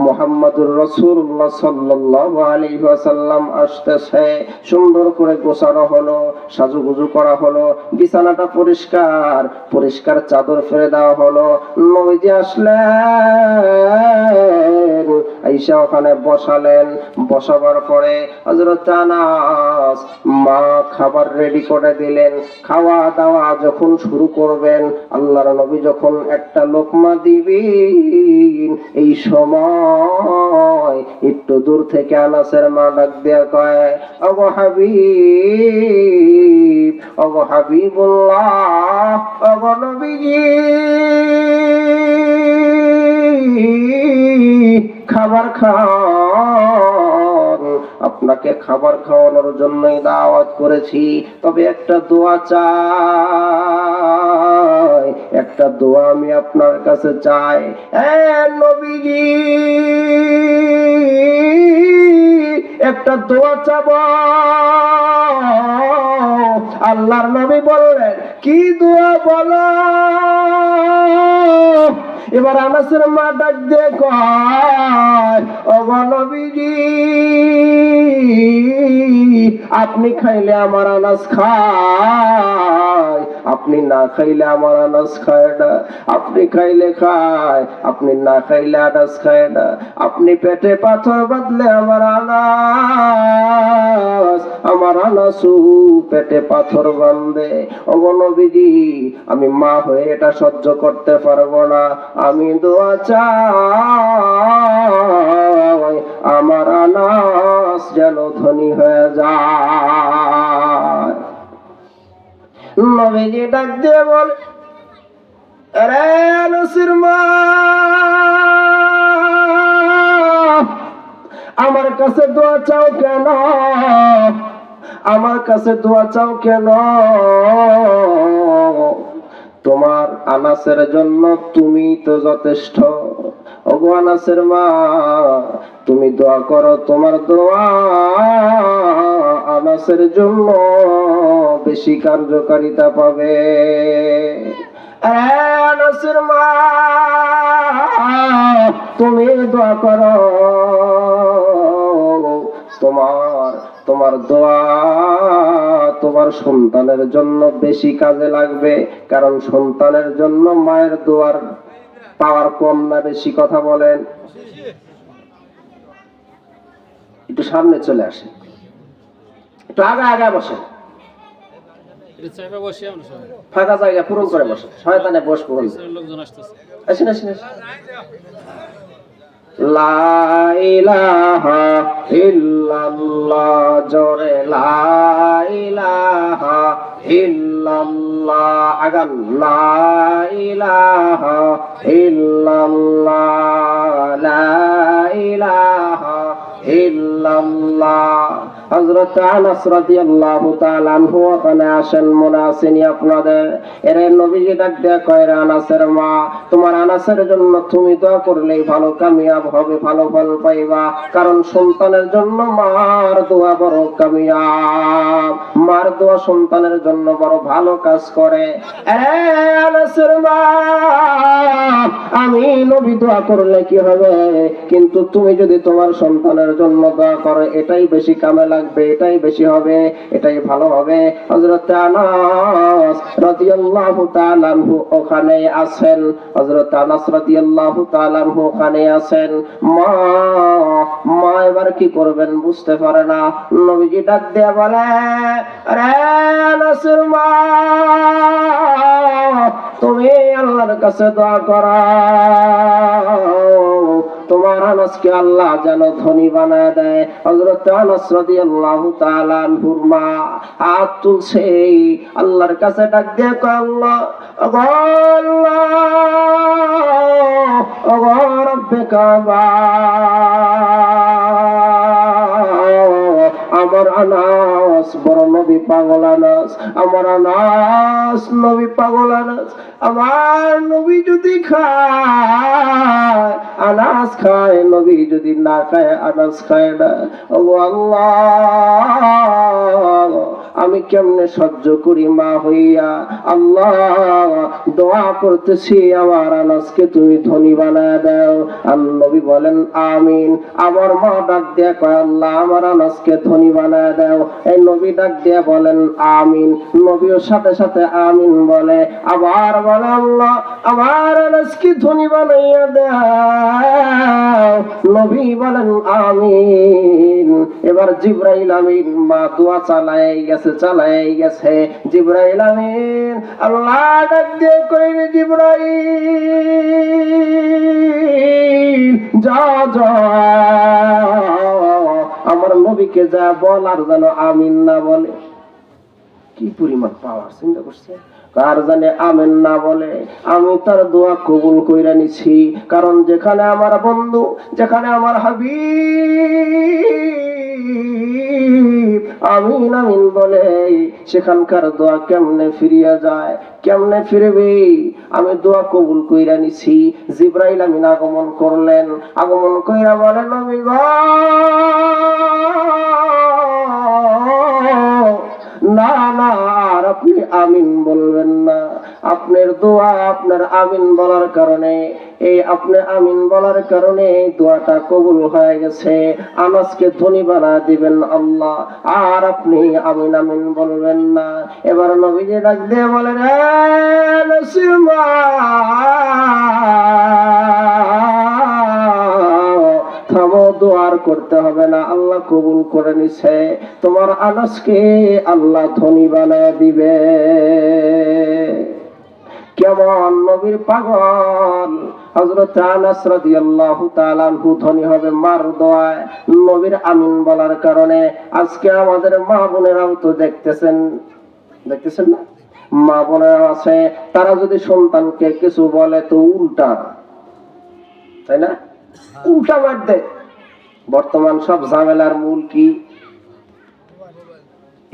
মুহাম্মদুর রাসূলুল্লাহ সাল্লাল্লাহু আলাইহি ওয়াসাল্লাম আসতেছে। সুন্দর করে গোছানো হলো, সাজুগুজু করা হলো, বিছানাটা পরিষ্কার, পরিষ্কার চাদর ফেলে দেওয়া হলো। নবীজি আসলেন, আয়েশা ওখানে বসালেন। বসাবার পরে হযরত আনাস মা খাবার রেডি করে দিলেন। খাওয়া দাওয়া যখন শুরু করবেন, আল্লাহর নবী যখন একটা লোকমা দিবেন, এই সময় একটু দূর থেকে আনাসের মা ডাক দিয়া কয়, ওগো হাবিব, ওগো হাবিবুল্লাহ, ওগো নবীজি, খাবার খান, আপনাকে খাবার খাওয়ানোর জন্যই দাওয়াত করেছি, তবে একটা দোয়া চাই, একটা দোয়া আমি আপনার কাছে চাই। এ নবীজি, একটা দোয়া চাবো। আল্লাহর নবী বললেন, কি দোয়া বলো? এবার আনাসের মা ডাক দিয়ে কয়, ওগো নবীজি, আপনি খাইলে আমার আনাস খায়, আপনি না খাইলে আমার আনাস খায় না, আপনি খাইলে খায়, আপনি না খাইলে আনাস খায় না, আপনি পেটে পাথর বাঁধলে আমার আনাস, আমার আনাসু পেটে পাথর বাঁধে। ওগো নবীজি, আমি মা হয়ে এটা সহ্য করতে পারবো না, আমি দোয়া চাই, আমার আনাস যেন ধনী হয়ে যায়। নবীজি ডাক দিয়ে বল, আরে আনাসের মা, আমার কাছে দোয়া চাও কেন? আমার কাছে দোয়া চাও কেন? তোমার আনাসের জন্য তুমি তো যথেষ্ট। ওগো আনাসের মা, তুমি দোয়া করো, তোমার দোয়া আনাসের জন্য বেশি কার্যকারিতা পাবে। আনাসের মা, তুমি দোয়া করো, তোমার দোয়া তোমার সন্তানের জন্য বেশি কাজে লাগবে। কারণ সন্তানের জন্য মায়ের দোয়ার পাওয়ার কম না বেশি? কথা বলেন। একটু সামনে চলে আসে, একটু আগে আগে বসে, ফাঁকা জায়গা পূরণ করে বসে। শয়তানে বসবো, আসেন আসেন আসেন। লা ইলাহা ইল্লাল্লাহ, জোরে লা ইলাহা ইল্লাল্লাহ, আগান লা ইলাহা ইল্লাল্লাহ, লা ইলাহা ইল্লাল্লাহ। হযরত আনাস রাদিয়াল্লাহু তাআলা আনহু ওখানে আসেন, মনে আসেনি আপনাদের? এর নবীজি ডাক দেয়া কয়, আনাসের মা, তোমার আনাসের জন্য তুমি দোয়া করলেই ভালো কামিয়াব হবে, ভালো ফল পাইবা। কারণ সন্তানের জন্য মার দোয়া বড় কামিয়াব, মার দোয়া সন্তানের জন্য বড় ভালো কাজ করে। আনাসের মা, আমি নবী দোয়া করলে কি হবে, কিন্তু তুমি যদি তোমার সন্তানের জন্য দোয়া করো, এটাই বেশি কামে লাগবে, এটাই বেশি হবে, এটাই ভালো হবে। হযরত আনাস রাদিয়াল্লাহু তাআলা আনহু ওখানে আছেন, হযরত আনাস রাদিয়াল্লাহু তাআলা আনহু ওখানে আছেন। মা এবার কি করবেন বুঝতে পারে না। নবীজি ডাক দিয়ে বলে, আরে আনাসের মা, তুমি আল্লাহর কাছে দোয়া করো, তোমার আনাসকে আল্লাহ যেন ধনী বানায় দেয়। হযরত আনাস রাদিয়াল্লাহু তাআলা আনহুর মা হাত তুলছে, আল্লাহর কাছে ডাক দিয়ে কয়, আল্লাহ, ওগো রব্বে কাবা, আমার আনাস বড় নবী পাগল আনাস, আমার আনাস নবী পাগল আনাস। আমার নবী যদি খায় আনাস খায়, নবী যদি না খায় আনাস খায় না। ওগো আল্লাহ, আমি কেমনে সহ্য করি মা হইয়া। আল্লাহ, দোয়া করতেছি আমার আনাসকে তুমি ধনী বানায় দাও। আর নবী বলেন আমিন। আমার মা ডাক দিয়ে কয়, আল্লাহ, আমার আনাসকে ধনী বানায় দাও। এই নবী ডাক দিয়ে বলেন আমিন। নবীর সাথে সাথে আমিন বলে, আবার বলে, আল্লাহ, আমার আনাসকে ধনী বানাইয়া দাও। নবী বলেন আমিন। এবার জিবরাইল আমিন, মা দোয়া চালাই গেছে। জিবরাইল আমিন, আল্লাহ ডাক দিয়ে কইরে, জিবরাইল যা আমার নবীকে যা বল, আর যেন আমিন না বলে। কি পরিমাণ পাওয়ার চিন্তা করছে। কার জানে আমিন না বলে, আমি তার দোয়া কবুল কইরা নিছি। কারণ যেখানে আমার বন্ধু, যেখানে আমার হাবিব আমিন আমিন বলে, সেখানকার দোয়া কেমনে ফিরিয়া যায়, কেমনে ফিরবে? আমি দোয়া কবুল কইরা নিছি। জিবরাইল আমিন আগমন করলেন, আগমন কইরা বলে, নবী গো, না না, আর আপনি আমিন বলবেন না। আপনার দোয়া, আপনার আমিন বলার কারণে, এই আপনি আমিন বলার কারণে দোয়াটা কবুল হয়ে গেছে। আনাসকে ধনী বানা দিবেন আল্লাহ, আর আপনি আমিন আমিন বলবেন না। এবার নবীজি ডাক দিয়ে বলেন, থামো, দোয়ার করতে হবে না, আল্লাহ কবুল করে নিছে। তোমার আনাসকে আল্লাহ ধনী বানায় দিবে। কেমন নবীর পাগল। হযরত আনাস রাদিয়াল্লাহু তাআলা আনহু ধনী হবে মার দোয়ায়, নবীর আমিন বলার কারণে। আজকে আমাদের মা বোনেরাও তো দেখতেছেন না, মা বোনেরা আছে, তারা যদি সন্তানকে কিছু বলে তো উল্টা, তাই না? উল্টা মার দেয়। বর্তমান সব ঝামেলার মূল কি?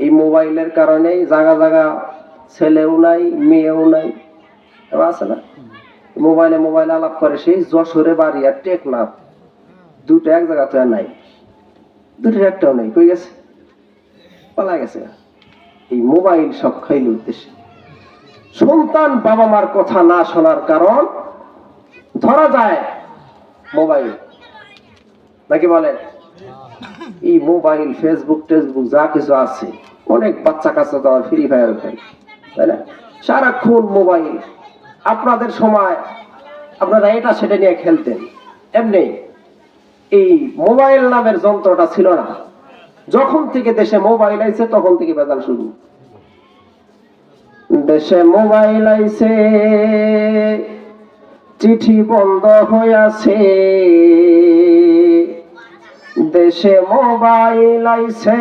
এই মোবাইলের কারণেই। জায়গা জায়গা ছেলেও নাই, মেয়েও নাই, এবার আছে না, মোবাইলে মোবাইলে আলাপ করে, সেই যশোরে বাড়ি আর টেকনাফ, দুটো এক জায়গা তো আর নাই, দুটোর একটাও নেই, কই গেছে, পালা গেছে। এই মোবাইল সব খাইল উদ্দেশ্যে। সন্তান বাবা মার কথা না শোনার কারণ ধরা যায় মোবাইল, নাকি বলেন? এই মোবাইল, ফেসবুক টেসবুক যা কিছু আছে, অনেক বাচ্চা কাচ্চা তো ফ্রি ফায়ার খেলে, তাই না? সারাক্ষণ মোবাইল। আপনাদের সময় আপনারা এটা সেটা নিয়ে খেলতেন, এমনি এই মোবাইল নামের যন্ত্রটা ছিল না। যখন থেকে দেশে মোবাইল আইছে তখন থেকে বেজাল শুরু। দেশে মোবাইল আইছে, চিঠি বন্ধ হইয়াছে। দেশে মোবাইল আইছে,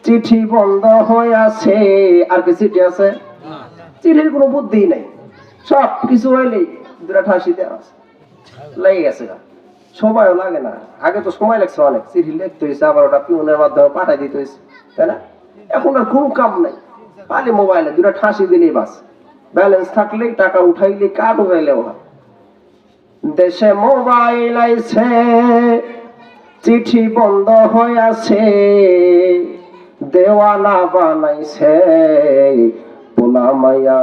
চিঠি বন্ধ হইয়াছে। আর কি চিঠি আছে? চিঠির কোনো বুদ্ধি নাই, সব কিছু হইলেই দুটা ঠাসি দেওয়া আছে, লেগে গেছে। সময়ও লাগে না, আগে তো সময় লাগছে অনেক, চিঠি লিখতে হয়েছে, আবার ওটা পিউনের মাধ্যমে পাঠাই দিতে হয়েছে, তাই না? এখন আর কোনো কাম নাই, পালি মোবাইলে দুটা ঠাসি দিলেই বাস, ব্যালেন্স থাকলেই টাকা উঠাইলে কার্ড উঠাইলেও হয়। দেশে মোবাইল আইছে, চিঠি বন্ধ হইয়াছে। দেওয়ানা বানাইছে পোলা মাইয়া,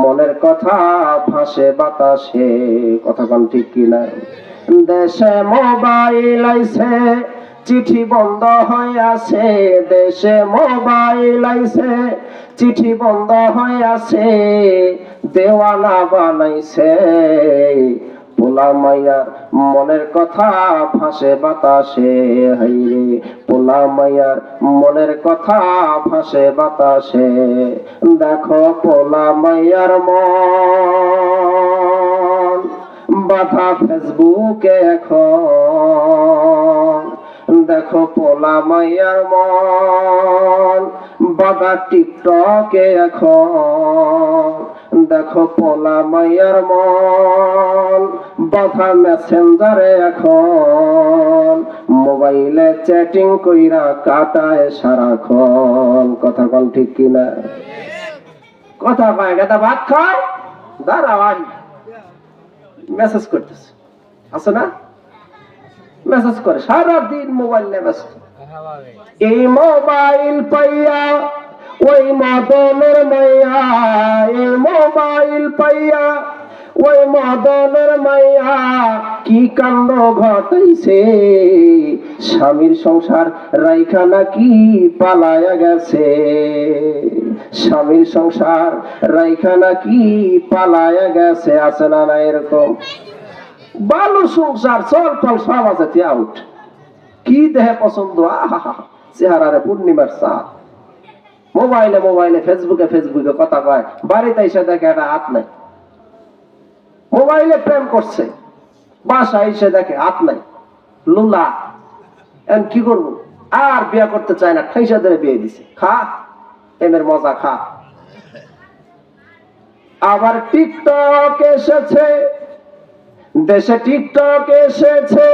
মনের কথা ভাসে বাতাসে। কথা কোন ঠিক কিনা? দেশে মোবাইল আইছে, চিঠি বন্ধ হইয়াছে। দেশে মোবাইল আইছে, চিঠি বন্ধ হইয়াছে। দেওয়ানা বানাইছে পোলা মাইয়ার, মনের কথা ভাসে বাতাসে। হাইরে পোলা মাইয়ার, মনের কথা ভাসে বাতাসে। দেখো পোলা মাইয়ার মন বাধা ফেসবুকে এখন। দেখো পোলা মাইয়ার মন বাধা টিকটকে এখন। দেখো পোলা মাইয়ার মন বাধা মেসেঞ্জারে এখন। মোবাইলে চ্যাটিং কইরা কাটায় সারাক্ষণ। কথা কোন ঠিক কিনা? কথা পায় গাদা ভাত খাও, দাঁড়াও আই মেসেজ করতেছে, আছে না? মেসেজ করে সারাদিন মোবাইল নিয়ে ব্যস্ত। এই মোবাইল পাইয়া ওই মদনের মাইয়া, এই মোবাইল পাইয়া ওই মদনের মাইয়া কি কাণ্ড ঘটাইছে। স্বামীর সংসার রাইখা নাকি পালায়া গেছে। স্বামীর সংসার রাইখা নাকি পালায়া গেছে। আছে না না এরকম? বালু সংসার চল ফল সব আছে, আউট। কি দেহে পছন্দ, আহা চেহারারে পূর্ণিমার চাঁদ। মোবাইলে মোবাইলে ফেসবুকে ফেসবুকে কথা কয়, বাড়িতে এসে দেখে একটা হাত নাই। মোবাইলে প্রেম করছে, বাসায় এসে দেখে হাত নাই, লুলা। এখন কি করবো? আর বিয়া করতে চায় না, ঠাইসা ধরে বিয়ে দিছে। খা প্রেমের মজা খা। আবার টিকটক এসেছে, দেশে টিকটক এসেছে,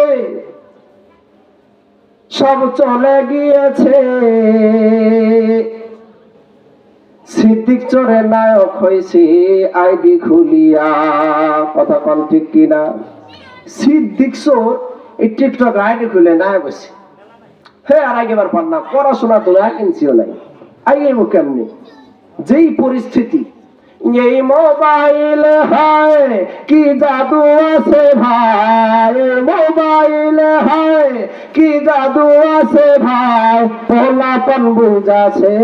সব চলে গিয়েছে। সিদ্দিক চোরে নায়ক হয়েছে আইডি খুলিয়া। কথা কোন ঠিক কিনা? সিদ্দিক চোর এই টিকটক আইডি খুলে নায়ক হয়েছে। হ্যাঁ, আর আগেবার পার না, পড়াশোনা তো ভ্যাকেন্সিও নাই, আইব কেমনি? যেই পরিস্থিতি, এই মোবাইল হয় কি জাদু আছে ভাই। মোবাইল হয় কি জাদু আছে ভাই। পোলাপন বুঝাছে,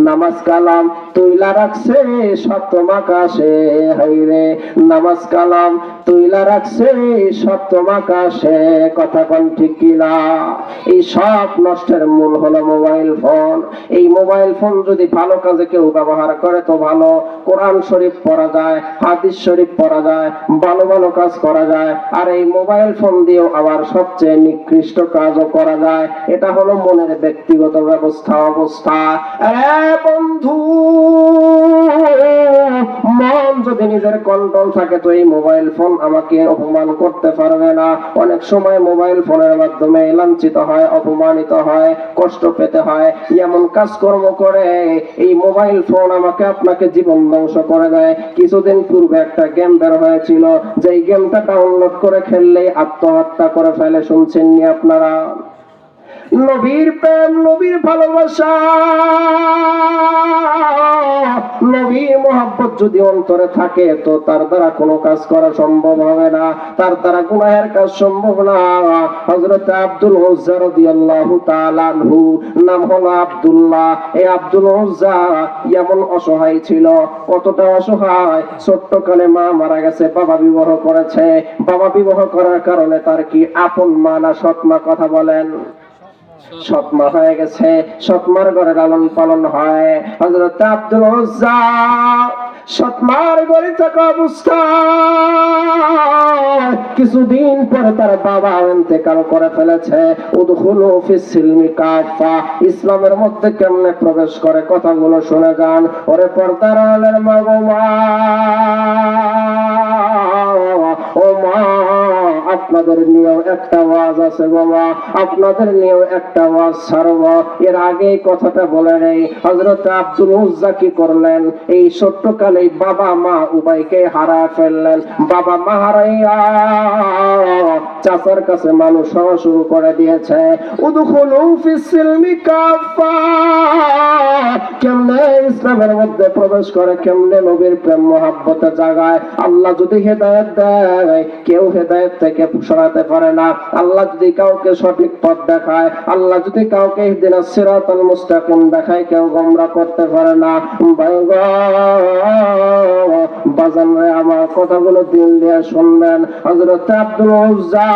নামাজ কালাম তুইলা রাখছে সপ্তম আকাশে। হাইরে নামাজ কালাম তুইলা রাখছে সপ্তম আকাশে। কথা কোন ঠিক কিনা? এই সব নষ্টের মূল হলো মোবাইল ফোন। এই মোবাইল ফোন যদি ভালো কাজে কেউ ব্যবহার করে তো ভালো, কোরআন শরীফ পড়া যায়, হাদিস শরীফ পড়া যায়, ভালো ভালো কাজ করা যায়। আর এই মোবাইল ফোন দিয়েও আবার সবচেয়ে নিকৃষ্ট কাজও করা যায়। এটা হলো মনের ব্যক্তিগত ব্যবস্থা অবস্থা। বন্ধু মন যদি নিজের কন্ট্রোল থাকে তো এই মোবাইল ফোন আমাকে অপমান করতে পারবে না। অনেক সময় মোবাইল ফোনের মাধ্যমে লাঞ্ছিত হয়, অপমানিত হয়, কষ্ট পেতে হয়, এমন কাজকর্ম করে এই মোবাইল ফোন আমাকে আপনাকে জীবন ধ্বংস করে দেয়। কিছুদিন পূর্বে একটা গেম বের হয়েছিল, যেই গেমটা ডাউনলোড করে খেললেই আত্মহত্যা করে ফেলে। শুনছেননি আপনারা? নবীর প্রেম, নবীর ভালোবাসা, নবীর মোহাব্বত যদি অন্তরে থাকে তো তার দ্বারা কোনো কাজ করা সম্ভব হবে না, তার দ্বারা গুনাহের কাজ সম্ভব না। হযরত আব্দুল উজ্জা রাদিয়াল্লাহু তাআলা আনহু, নাম হলো আব্দুল্লাহ। এই আব্দুল উজ্জা এমন অসহায় ছিল, কতটা অসহায়, ছোট্টকালে মা মারা গেছে, বাবা বিবাহ করেছে। বাবা বিবাহ করার কারণে তার কি আপন মা না সৎ মা? কথা বলেন। সৎমা হয়ে গেছে, সৎমার ঘরে লালন পালন হয়। হযরত আব্দুল উজ্জা সৎমার ঘরে থাকা অবস্থায় কিছুদিন পরে তার বাবা ইন্তেকাল করে ফেলেছে। উদখুলু ফিস সিলমি কাফা, ইসলামের মধ্যে কেমনে প্রবেশ করে কথাগুলো শুনে যান। ওরে পর্দার আড়ালের মা গো মা, ও মা, আপনাদের নিয়েও একটা ওয়াজ আছে বাবা, আপনাদের নিয়েও একটা ওয়াজ ছাড়ব। এর আগে কথাটা বলে নেই, হযরত আব্দুল উজ্জা কি করলেন? এই ছোট্টকালেই বাবা মা উভয়কে হারায় ফেললেন। বাবা মা হারাইয়া চাচার কাছে মানুষ হওয়া শুরু করে দিয়েছে। উদখুলু ফিস সিলমি কাফা, কেমনে ইসলামের মধ্যে প্রবেশ করে, কেমনে নবীর প্রেম মহব্বতে জাগায়। আল্লাহ যদি হেদায়েত দেয়, কেউ হেদায়েত থেকে সরাতে পারে না। আল্লাহ যদি কাউকে সঠিক পথ দেখায়, আল্লাহ যদি কাউকে ইহদিনাস সিরাতাল মুস্তাকিম দেখায়, কেউ গোমরাহ করতে পারে না। ভাই গো, বাজান রে, আমার কথাগুলো দিল দিয়ে শুনবেন। হযরত আব্দুল উজ্জা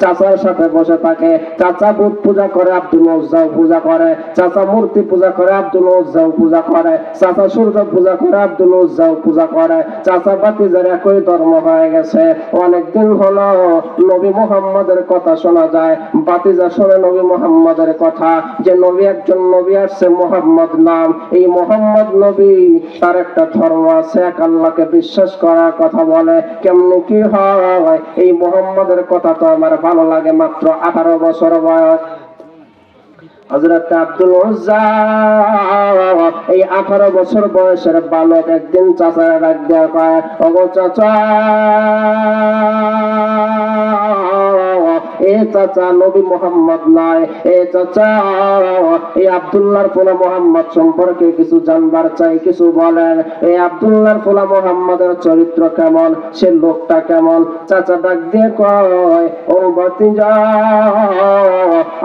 চাচার সাথে বসে থাকে। চাচা বুত পূজা করে, আব্দুল উজ্জাও পূজা করে। চাচা মূর্তি পূজা করে, আব্দুল উজ্জাও পূজা করে। চাচা সূর্য পূজা করে, আব্দুল উজ্জাও পূজা করে। চাচা ভাতিজার একই ধর্ম হয়ে গেছে। অনেকদিন হলো নবী মুহাম্মদের কথা শোনা যায়, ভাতিজা শোনে নবী মুহাম্মদের কথা, যে নবী একজন নবী আসছে, মুহাম্মদ নাম। এই মুহাম্মদ নবী, তার একটা ধর্ম আছে, এক আল্লাহকে বিশ্বাস করার কথা বলে। কেমনে কি হয়? এই মুহাম্মদের কথা তো আমার ভালো লাগে। মাত্র 18 বছর বয়স। হযরত আব্দুল উজ্জা এই 18 বছর বয়সের বালক একদিন চাচারা ডাক দেয়া কয়, ওগো চাচা, এ চাচা, নবী মুহাম্মদ নয়, এ চাচা, এই আব্দুল্লাহর পোলা মুহাম্মদ সম্পর্কে কিছু জানবার চাই, কিছু বলেন। এই আব্দুল্লাহর পোলা মুহাম্মদের চরিত্র কেমন, সে লোকটা কেমন? চাচা ডাক দিয়ে কয়, ও ভাতিজা,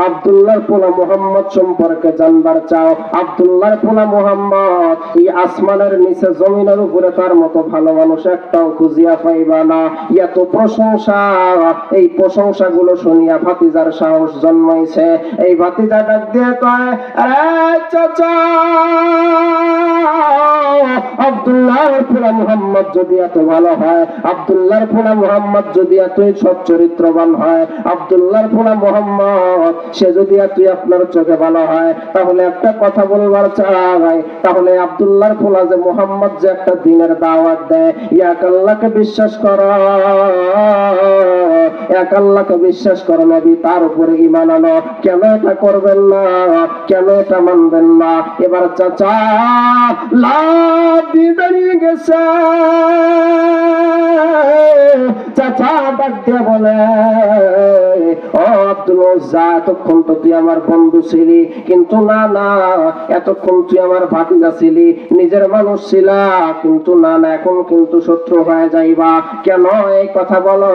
আব্দুল্লাহর পোলা মুহাম্মদ সম্পর্কে জানবার চাও? আব্দুল্লাহর পোলা মুহাম্মদ এই আসমানের নিচে জমিনের উপরে তার মতো ভালো মানুষ একটাও খুঁজিয়া পাইবা না। এত প্রশংসা, এই প্রশংসাগুলো শুনিয়া ভাতিজার সাহস জন্মাইছে। এই ভাতিজা ডাক দিয়ে কয়, আরে চাচা, আব্দুল্লাহর পোলা মুহাম্মদ যদি এত ভালো হয়, আব্দুল্লাহর পোলা মুহাম্মদ যদি এতই সৎ চরিত্রবান হয়, আব্দুল্লাহর পোলা মুহাম্মদ সে যদি এতই আপনার চোখে ভালো হয়, তাহলে একটা কথা বলবার চাই, তাহলে আব্দুল্লাহর পোলা যে মুহাম্মদ যে একটা দিনের দাওয়াত দেয়, এক আল্লাহকে বিশ্বাস করো, এক আল্লাহকে বিশ্বাস করো, নবী তার উপরে ঈমান আনো। কেন এটা করবেন না? কেন এটা মানবেন না? এবার চাচা লাভ দিয়ে দাঁড়িয়ে গেছে। চাচা ডাক দিয়ে বলে, ও আব্দুল উজ্জা, এতক্ষণ তো তুই আমার বন্ধু ছিলি, কিন্তু না না, এতক্ষণ তুই আমার ভাতিজা ছিলি, নিজের মানুষ ছিলা, কিন্তু না না, এখন কিন্তু শত্রু হয়ে যাইবা। কেন এই কথা বলো?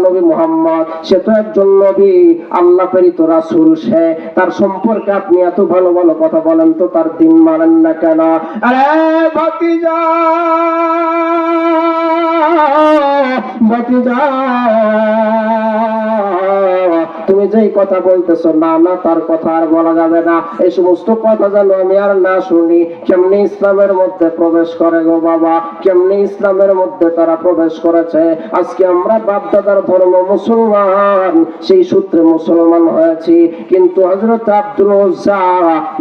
নবী মুহাম্মদ সে তো একজন নবী, আল্লাহ প্রেরিত রাসূল, সে, তার সম্পর্কে আপনি এত ভালো ভালো কথা বলেন, তো তার দিন মানেন না কেন? আরে ভাতিজা, ভাতিজা, তুমি যেই কথা বলতেছো, না না তার কথা আর বলা যাবে না, এই সমস্ত কথা যেন আমি আর না শুনি। কেমনি ইসলামের মধ্যে প্রবেশ করে গো বাবা, কেমনি ইসলামের মধ্যে তারা প্রবেশ করেছে। আজকে আমরা বাপদাদার ধর্ম মুসলমান, সেই সূত্রে মুসলমান হয়েছি। কিন্তু হযরত আব্দুল উজ্জা,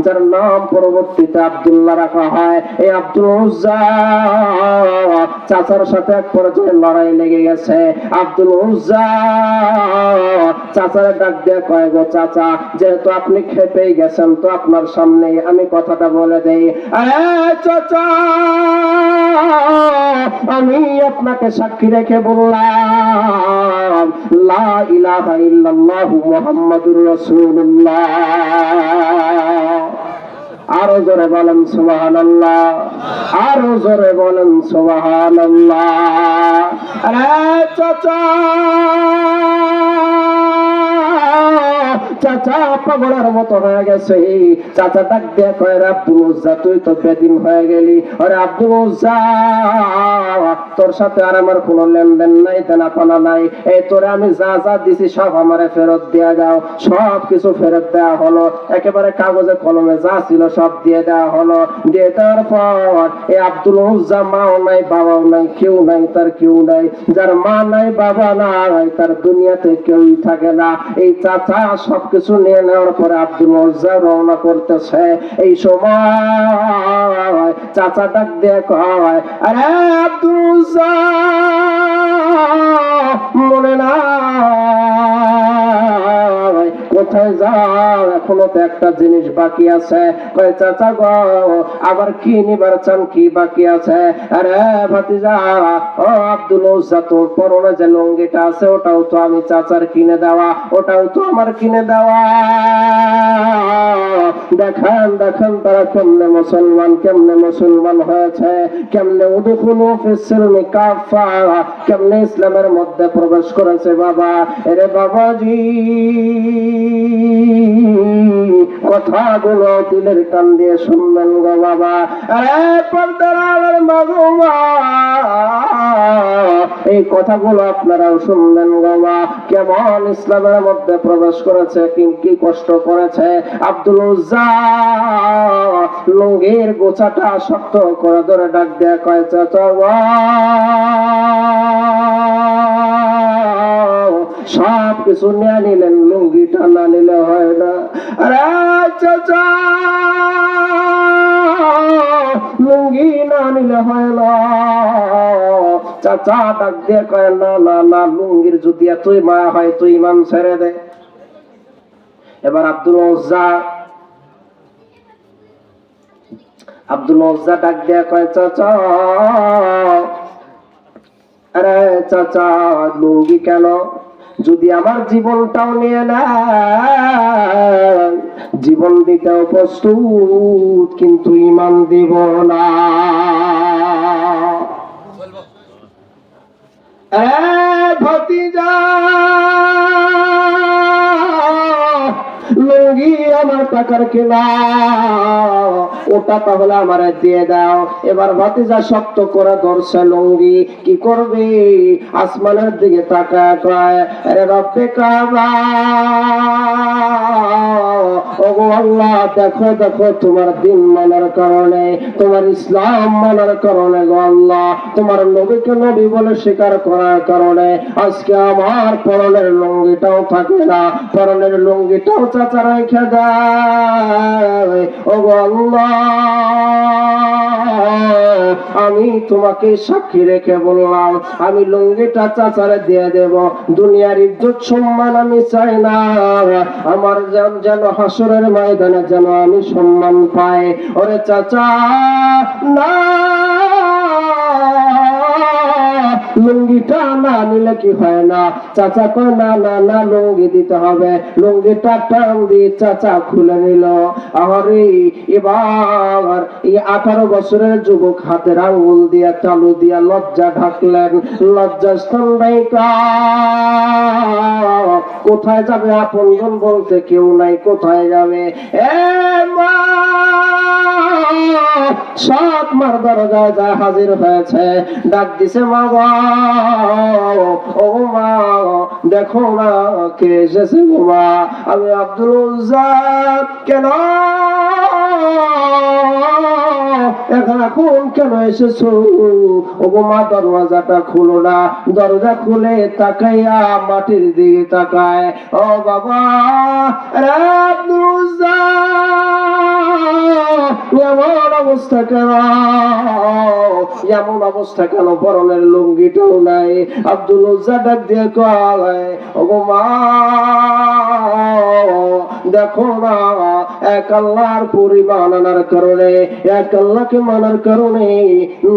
যার নাম পরবর্তীতে আব্দুল্লাহ রাখা হয়, এই আব্দুল উজ্জা চাচার সাথে এক পর্যায়ে লড়াই লেগে গেছে। আব্দুল উজ্জা চাচার ডাক দিয়ে কয়, গো চাচা, যেহেতু আপনি খেপেই গেছেন, তো আপনার সামনে আমি কথাটা বলে দেই। চাচা, আমি আপনাকে সাক্ষী রেখে বললাম, লা ইলাহা ইল্লাল্লাহু মুহাম্মাদুর রাসূলুল্লাহ। আরো জোরে বলেন সুবহানাল্লাহ, আরো জোরে বলেন সুবহানাল্লাহ। আরে চাচা, চাচা পাগলের মতো হয়ে গেছে। চাচা ডাক দিয়ে কয়, আব্দুল উজ্জা, তুই তো বেদিন হয়ে গেলি। আরে আব্দুল উজ্জা, তোর সাথে আর আমার কোনো লেনদেন নাই, দেনা পানা নাই। এই তোরে আমি যা যা দিছি সব আমারে ফেরত দেয়া যাও। সব কিছু ফেরত দেওয়া হলো, একেবারে কাগজে কলমে যা ছিল সব দিয়ে দেওয়া হলো। দিয়ে দেওয়ার পর এই আব্দুল উজ্জা মাও নাই, বাবাও নাই, কেউ নাই, তার কেউ নাই। যার মা নাই, বাবা নাই, তার দুনিয়াতে কেউই থাকে না। এই চাচা সবকিছু নিয়ে নেওয়ার পরে আব্দুল উজ্জা রওনা করতেছে। এই সময় চাচা ডাক দিয়ে কয়, আরে আব্দুল উজ্জা, মনে না কোথায় যাও? এখনো তো একটা জিনিস বাকি আছে। কয়, চাচা গো, আবার কি নিবার চান, কি বাকি আছে? আরে ভাতিজা, ও আব্দুল উজ্জা, তোর পরনে যে লুঙ্গিটা আছে ওটাও তো আমি চাচার কিনে দেওয়া, ওটাও তো আমার কিনে দেওয়া। দেখেন দেখেন তারা কেমনে মুসলমান, কেমনে মুসলমান হয়েছে, কেমনে উদখুলু ফিস-সিলমি কাফা, কেমনে ইসলামের মধ্যে প্রবেশ করেছে বাবা। এরে বাবাজি, কথাগুলো দিলের কান দিয়ে শুনবেন গো বাবা। আরে পর্দার আড়ালের মা গো মা, এই কথাগুলো আপনারাও শুনবেন গো মা। কেমন ইসলামের মধ্যে প্রবেশ করেছে, কি কষ্ট করেছে। আব্দুল উজ্জা লুঙ্গির গোছাটা শক্ত করে ধরে ডাক দেয়া কয়, চাচা সব কিছু নিয়ে নিলেন, লুঙ্গিটা না নিলে হয় না। আরে চাচা, লুঙ্গি না নিলে হয় না। চাচা ডাক দিয়ে কয়, না না না, লুঙ্গির যদি এতই মায়া হয় তুই ইমান ছেড়ে দে। এবার আব্দুল উজ্জা ডাক দিয়ে কয়, চাচা, আরে চাচা, লুঙ্গি কেন? যদি আমার জীবনটাও নিয়ে নেয়, জীবন দিতেও প্রস্তুত, কিন্তু ইমান দিব না। ভাতিজা, লুঙ্গি আমার টাকার কেনা, ওটা তাহলে আমারে দিয়ে দাও। এবার ভাতিজা শক্ত করে ধরছে লুঙ্গি। কি করবি? আসমানের দিকে তাকায় কয়, আরে রব্বে কাবা, ওগো আল্লাহ, দেখো দেখো, তোমার দিন মানার কারণে, তোমার ইসলাম মানার কারণে গো আল্লাহ, তোমার নবীকে নবী বলে স্বীকার করার কারণে আজকে আমার পরনের লুঙ্গিটাও থাকে না, পরনের লুঙ্গিটাও চাচা রেখে দেয়। ওগো আল্লাহ, আমি তোমাকে সাক্ষী রেখে বললাম, আমি লুঙ্গিটা চাচারে দিয়ে দেব। দুনিয়ার ইজ্জত সম্মান আমি চাই না, আমার যেন হাসরের ময়দানে যেন আমি সম্মান পাই। ওরে চাচা, না, লুঙ্গিটা না নিলে কি হয় না? চাচা কয়, না না না, লুঙ্গি দিতে হবে। লুঙ্গিটা টান দিয়ে চাচা খুলে নিল। আরে এবার এই 18 বছরের যুবক হাতের আঙ্গুল দিয়া চালু দিয়া লজ্জা ঢাকলেন। লজ্জাস্থান নাইকা, কোথায় যাবে? আপনজন বলতে কেউ নাই, কোথায় যাবে? এ মা, সাত মার দরজায় যা হাজির হয়েছে, ডাক দিছে মা গো, ও মা দেখো না কে এসেছে গো মা। আমি আব্দুল উজ্জা। কেন এখন কেন এসেছো? ও গো মা দরওয়াজাটা খুলো না। দরজা খুলে তাকাইয়া মাটির দিকে তাকায়, ও বাবা রে আব্দুল উজ্জা, এমন অবস্থা কেন? এমন অবস্থা কেন? পরনের লুঙ্গিটাও নাই। আব্দুল উজ্জা ডাক দিয়ে কয়, ও গো মা দেখো না, এক আল্লাহর পরিবার আনার কারণে, এক আল্লাহকে মানার কারণে,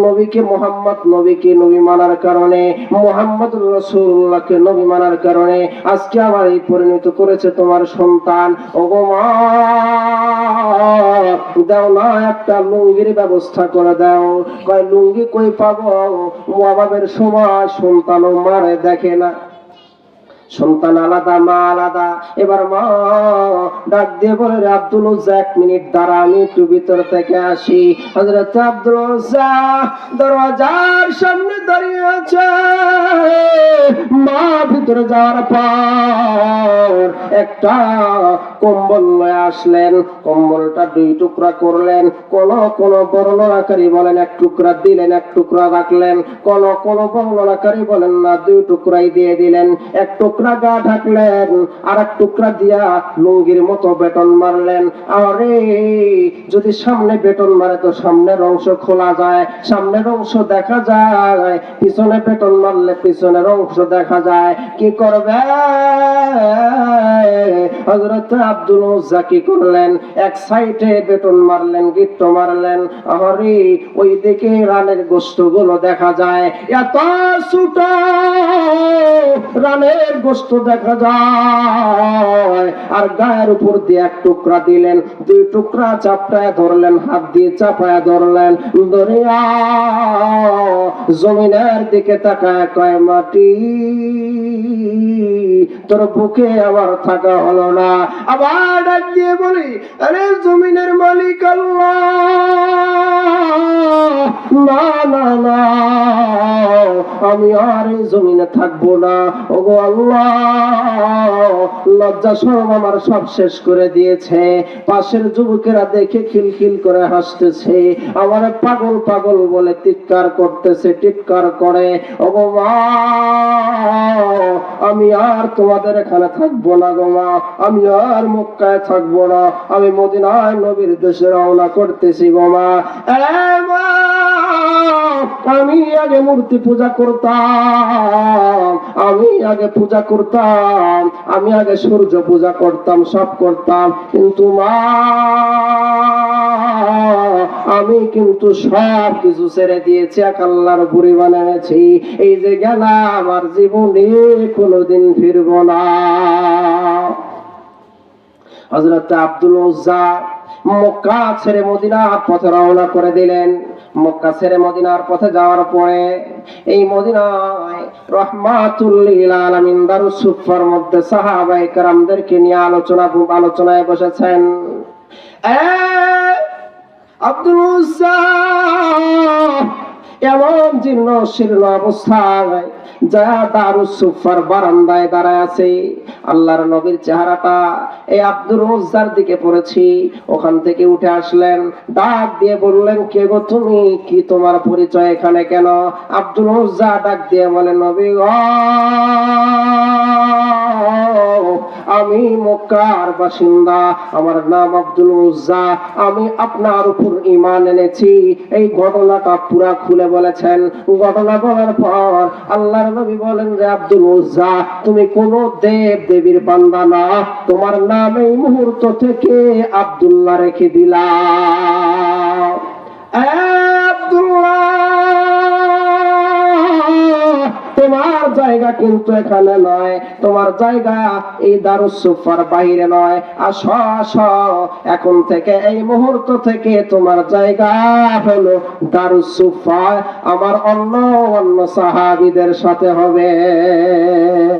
নবীকে মোহাম্মদ নবীকে নবী মানার কারণে, মোহাম্মদ রাসূলুল্লাহকে নবী মানার কারণে আজকে আমার এই পরিণত করেছে তোমার সন্তান। ও গো মা দাও না একটা লুঙ্গির ব্যবস্থা করে দাও। কয় লুঙ্গি কই পাবো? অভাবের সময় সন্তানও মারে দেখে না, সন্তান আলাদা মা আলাদা। এবার মা ডাক দিয়ে বলে, আব্দুল উজ্জা এক মিনিট দাঁড়া, আমি একটু ভিতর থেকে আসি। হযরত আব্দুল উজ্জা দরওয়াজার সামনে দাঁড়িয়ে আছে। মা ভিতরে যাওয়ার পর একটা কম্বল লয়ে আসলেন, কম্বলটা দুই টুকরা করলেন। কোন বর্ণনাকারী বলেন এক টুকরা দিলেন, এক টুকরা রাখলেন। কোন বর্ণনাকারী বলেন না, দুই টুকরাই দিয়ে দিলেন। এক টুকরা গা ঢাকলেন, আর এক টুকরা দিয়া লুঙ্গির মতো বেটন মারলেন। আরে যদি সামনে বেটন মারে তো সামনের অংশ খোলা যায়, সামনের অংশ দেখা যায়, পিছনে বেটন মারলে পিছনের অংশ দেখা যায়। কি করবে? হযরত আব্দুল উজ্জা কি করলেন? এক সাইডে বেটন মারলেন, গিট্ট মারলেন। আরে ওই দিকে রানের গোশতগুলো দেখা যায়, এত ছোট রানের গোশত দেখা যায়। আর গায়ের উপর দিয়ে এক টুকরা দিলেন, দুই টুকরা চাপটায় ধরলেন, হাত দিয়ে চাপায় ধরলেন, ধরিয়া জমিনের দিকে তাকায় কয়, মাটি তোর বুকে আমার থাকা হলো না। আবার ডাক দিয়ে বলি, আরে জমিনের মালিক আল্লাহ, না না না, আমি আর এই জমিনে থাকবো না। ওগো আল্লাহ, লজ্জা শরম আমার সব শেষ করে দিয়েছে। পাশের যুবকেরা দেখে খিলখিল করে হাসতেছে, আমার পাগল পাগল বলে চিৎকার করতেছে, চিৎকার করে। ওগো মা, আমি আর তোমাদের এখানে থাকবো না গো মা, আমি আর মক্কায় থাকবো না, আমি মদিনায় নবীর দেশে রওনা করতেছি গো মা। আমি আগে মূর্তি পূজা করতাম, আমি আগে পূজা করতাম, আমি আগে সূর্য পূজা করতাম, সব করতাম, কিন্তু মা আমি কিন্তু সব কিছু ছেড়ে দিয়েছি, এক আল্লাহর বুড়ি বানিয়েছি। এই যে গেলাম আর জীবনে কোনোদিন ফিরবো না। হযরত আব্দুল উজ্জা মক্কা ছেড়ে মদিনার পথে রওনা করে দিলেন। মক্কা ছেড়ে মদিনার পথে যাওয়ার পরে এই মদিনায় রাহমাতুল লিল আলামিন দারুস সুফার মধ্যে সাহাবায়ে কেরামদেরকে নিয়ে আলোচনায় বসেছেন। আব্দুল উজ্জা এমন জীর্ণ শীর্ণ অবস্থায় যা দারুস সুফার বারান্দায় দাঁড়ায় আছে। আল্লাহর নবীর চেহারাটা এই আব্দুল উজ্জার দিকে পড়েছি। ওখান থেকে উঠে আসলেন, ডাক দিয়ে বললেন, কে গো তুমি? কি তোমার পরিচয় এখানে কেন? আব্দুল উজ্জা ডাক দিয়ে বলে, নবী গো, আমি মক্কার বাসিন্দা, আমার নাম আব্দুল উজ্জা, আমি আপনার উপর ঈমান এনেছি। এই ঘটনাটা পুরা খুলে বলেছেন। ঘটনা বলার পর আল্লাহর নবী বলেন, রে আব্দুল উজ্জা, তুমি কোন দেব দেবীর বান্দা না, তোমার নাম এই মুহূর্ত থেকে আব্দুল্লাহ রেখে দিলাম। আব্দুল্লাহ, তোমার জায়গা কিন্তু এখানে নয়, তোমার জায়গা এই দারুস সুফার বাইরে নয়। আসো আসো, এখন থেকে এই মুহূর্ত থেকে তোমার জায়গা হলো দারুস সুফা, আমার অন্য সাহাবীদের সাথে হবে।